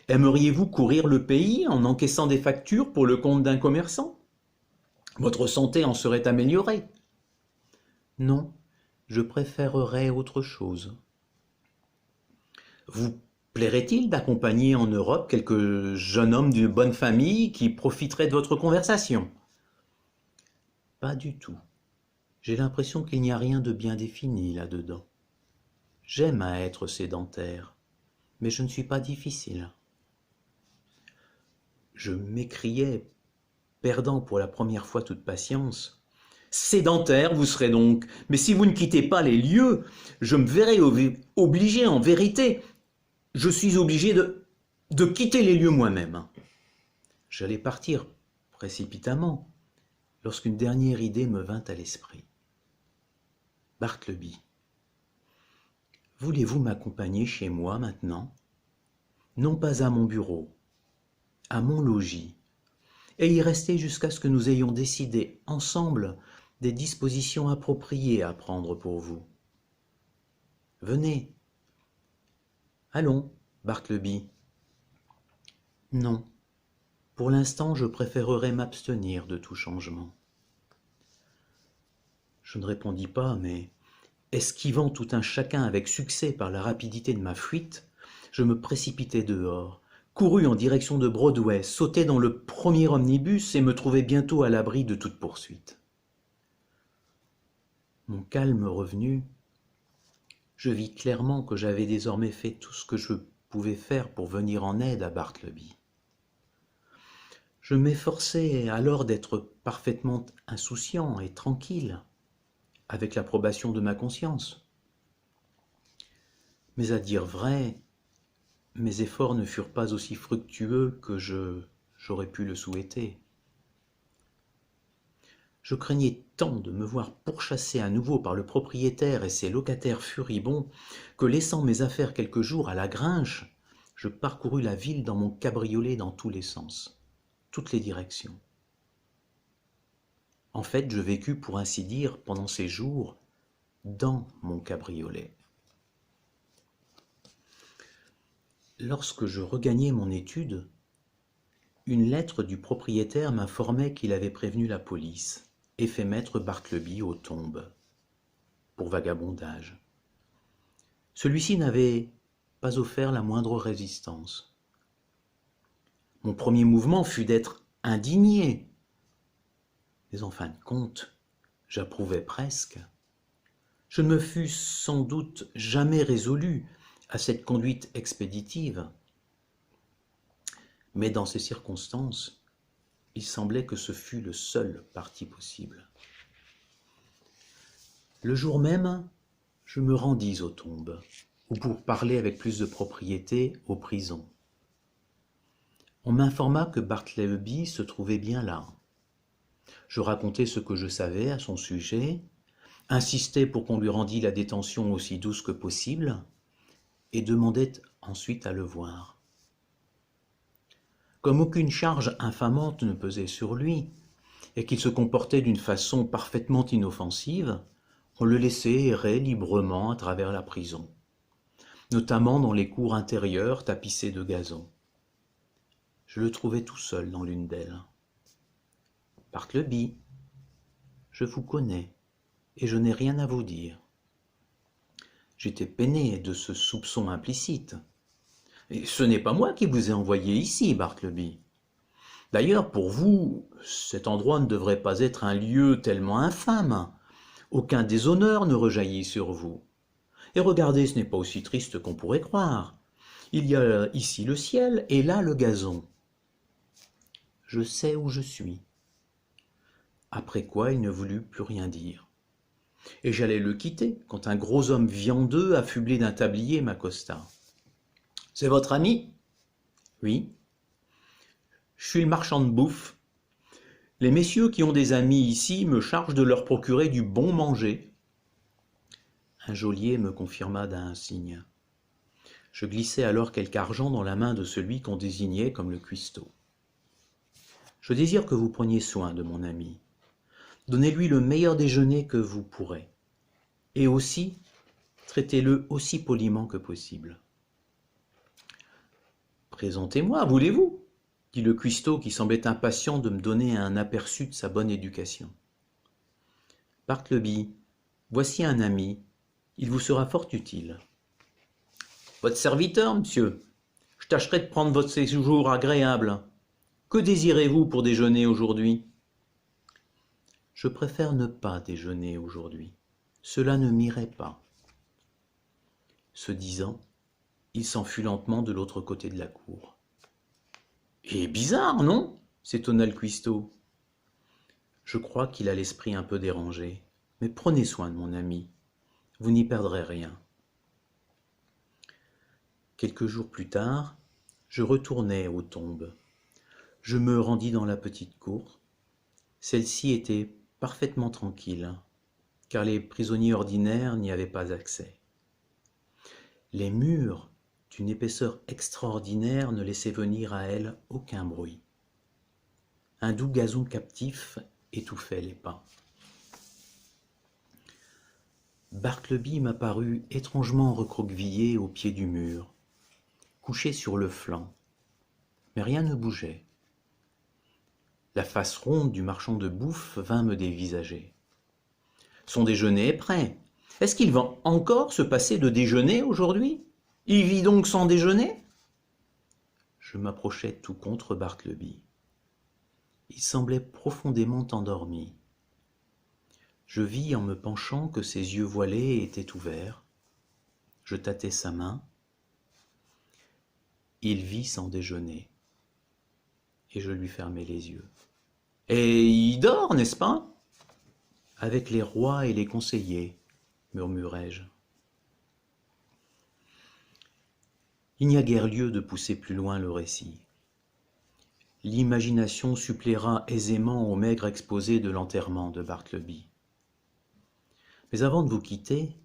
aimeriez-vous courir le pays en encaissant des factures pour le compte d'un commerçant ? Votre santé en serait améliorée. Non, je préférerais autre chose. Vous plairait-il d'accompagner en Europe quelques jeunes hommes d'une bonne famille qui profiteraient de votre conversation ? Pas du tout. J'ai l'impression qu'il n'y a rien de bien défini là-dedans. J'aime à être sédentaire, mais je ne suis pas difficile. Je m'écriai, perdant pour la première fois toute patience. Sédentaire, vous serez donc, mais si vous ne quittez pas les lieux, je me verrai obligé en vérité. Je suis obligé de quitter les lieux moi-même. J'allais partir précipitamment lorsqu'une dernière idée me vint à l'esprit. Bartleby, voulez-vous m'accompagner chez moi maintenant ? Non pas à mon bureau, à mon logis, et y rester jusqu'à ce que nous ayons décidé ensemble des dispositions appropriées à prendre pour vous. Venez. Allons, Bartleby. Non. Pour l'instant, je préférerais m'abstenir de tout changement. Je ne répondis pas, mais, esquivant tout un chacun avec succès par la rapidité de ma fuite, je me précipitai dehors, courus en direction de Broadway, sautai dans le premier omnibus et me trouvai bientôt à l'abri de toute poursuite. Mon calme revenu, je vis clairement que j'avais désormais fait tout ce que je pouvais faire pour venir en aide à Bartleby. Je m'efforçai alors d'être parfaitement insouciant et tranquille, avec l'approbation de ma conscience. Mais à dire vrai, mes efforts ne furent pas aussi fructueux que j'aurais pu le souhaiter. Je craignais tant de me voir pourchassé à nouveau par le propriétaire et ses locataires furibonds que, laissant mes affaires quelques jours à la Grinche, je parcourus la ville dans mon cabriolet dans tous les sens, toutes les directions. En fait, je vécus, pour ainsi dire, pendant ces jours, dans mon cabriolet. Lorsque je regagnai mon étude, une lettre du propriétaire m'informait qu'il avait prévenu la police et fait mettre Bartleby aux tombes pour vagabondage. Celui-ci n'avait pas offert la moindre résistance. Mon premier mouvement fut d'être indigné, mais en fin de compte, j'approuvais presque. Je ne me fus sans doute jamais résolu à cette conduite expéditive, mais dans ces circonstances, il semblait que ce fût le seul parti possible. Le jour même, je me rendis aux tombes, ou pour parler avec plus de propriété, aux prisons. On m'informa que Bartleby se trouvait bien là. Je racontai ce que je savais à son sujet, insistai pour qu'on lui rendît la détention aussi douce que possible, et demandai ensuite à le voir. Comme aucune charge infamante ne pesait sur lui, et qu'il se comportait d'une façon parfaitement inoffensive, on le laissait errer librement à travers la prison. notamment dans les cours intérieures tapissées de gazon. Je le trouvais tout seul dans l'une d'elles. « Bartleby, je vous connais, et je n'ai rien à vous dire. » J'étais peiné de ce soupçon implicite. « Et ce n'est pas moi qui vous ai envoyé ici, Bartleby. D'ailleurs, pour vous, cet endroit ne devrait pas être un lieu tellement infâme. Aucun déshonneur ne rejaillit sur vous. Et regardez, ce n'est pas aussi triste qu'on pourrait croire. Il y a ici le ciel et là le gazon. Je sais où je suis. » Après quoi, il ne voulut plus rien dire. Et j'allais le quitter quand un gros homme viandeux, affublé d'un tablier, m'accosta. « C'est votre ami ?»« Oui. »« Je suis le marchand de bouffe. Les messieurs qui ont des amis ici me chargent de leur procurer du bon manger. » Un geôlier me confirma d'un signe. Je glissai alors quelque argent dans la main de celui qu'on désignait comme le cuistot. « Je désire que vous preniez soin de mon ami. Donnez-lui le meilleur déjeuner que vous pourrez. Et aussi, traitez-le aussi poliment que possible. »« Présentez-moi, voulez-vous » dit le cuistot qui semblait impatient de me donner un aperçu de sa bonne éducation. « Bartleby, voici un ami, il vous sera fort utile. »« Votre serviteur, monsieur. Je tâcherai de prendre votre séjour agréable. Que désirez-vous pour déjeuner aujourd'hui ?»« Je préfère ne pas déjeuner aujourd'hui. Cela ne m'irait pas. » Ce disant, il s'enfuit lentement de l'autre côté de la cour. « Et bizarre, non ?» s'étonna le cuistot. Je crois qu'il a l'esprit un peu dérangé, mais prenez soin de mon ami, vous n'y perdrez rien. Quelques jours plus tard, je retournai aux tombes. Je me rendis dans la petite cour. Celle-ci était parfaitement tranquille, car les prisonniers ordinaires n'y avaient pas accès. Les murs, d'une épaisseur extraordinaire, ne laissaient venir à elle aucun bruit. Un doux gazon captif étouffait les pas. Bartleby m'apparut étrangement recroquevillé au pied du mur, couché sur le flanc, mais rien ne bougeait. La face ronde du marchand de bouffe vint me dévisager. « Son déjeuner est prêt. Est-ce qu'il va encore se passer de déjeuner aujourd'hui? Il vit donc sans déjeuner ?» Je m'approchai tout contre Bartleby. Il semblait profondément endormi. Je vis en me penchant que ses yeux voilés étaient ouverts. Je tâtai sa main. Il vit sans déjeuner. Et je lui fermai les yeux. « Et il dort, n'est-ce pas ?»« Avec les rois et les conseillers, » murmurai-je. Il n'y a guère lieu de pousser plus loin le récit. L'imagination suppléera aisément au maigre exposé de l'enterrement de Bartleby. Mais avant de vous quitter,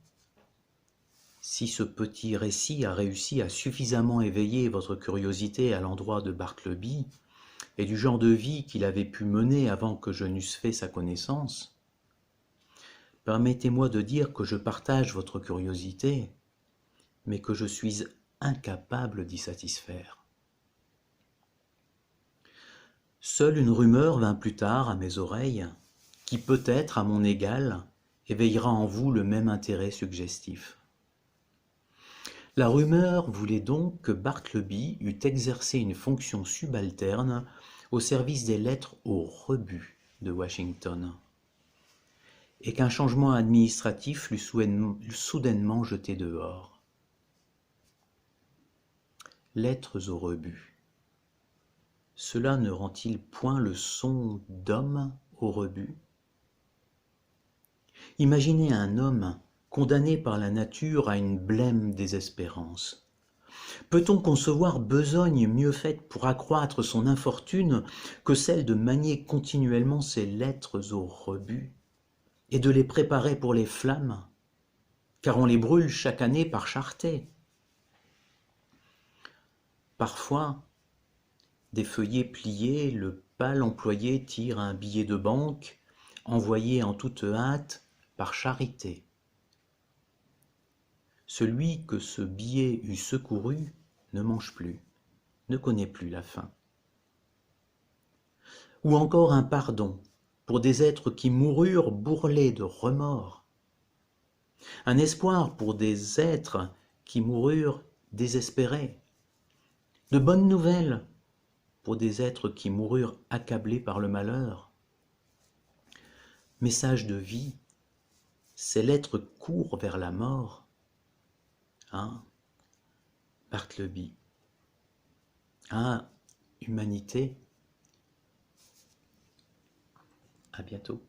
si ce petit récit a réussi à suffisamment éveiller votre curiosité à l'endroit de Bartleby et du genre de vie qu'il avait pu mener avant que je n'eusse fait sa connaissance, permettez-moi de dire que je partage votre curiosité, mais que je suis incapable d'y satisfaire. Seule une rumeur vint plus tard à mes oreilles, qui peut-être, à mon égal, éveillera en vous le même intérêt suggestif. La rumeur voulait donc que Bartleby eût exercé une fonction subalterne au service des lettres au rebut de Washington, et qu'un changement administratif l'eût soudainement jeté dehors. Lettres au rebut. Cela ne rend-il point le son d'homme au rebut? Imaginez un homme condamné par la nature à une blême désespérance. Peut-on concevoir besogne mieux faite pour accroître son infortune que celle de manier continuellement ses lettres au rebut et de les préparer pour les flammes, car on les brûle chaque année par cherté. Parfois, des feuillets pliés, le pâle employé tire un billet de banque, envoyé en toute hâte par charité. Celui que ce billet eût secouru ne mange plus, ne connaît plus la faim. Ou encore un pardon pour des êtres qui moururent bourrelés de remords. Un espoir pour des êtres qui moururent désespérés. De bonnes nouvelles pour des êtres qui moururent accablés par le malheur. Message de vie, c'est l'être court vers la mort. Hein? Bartleby. Ah, humanité. À bientôt.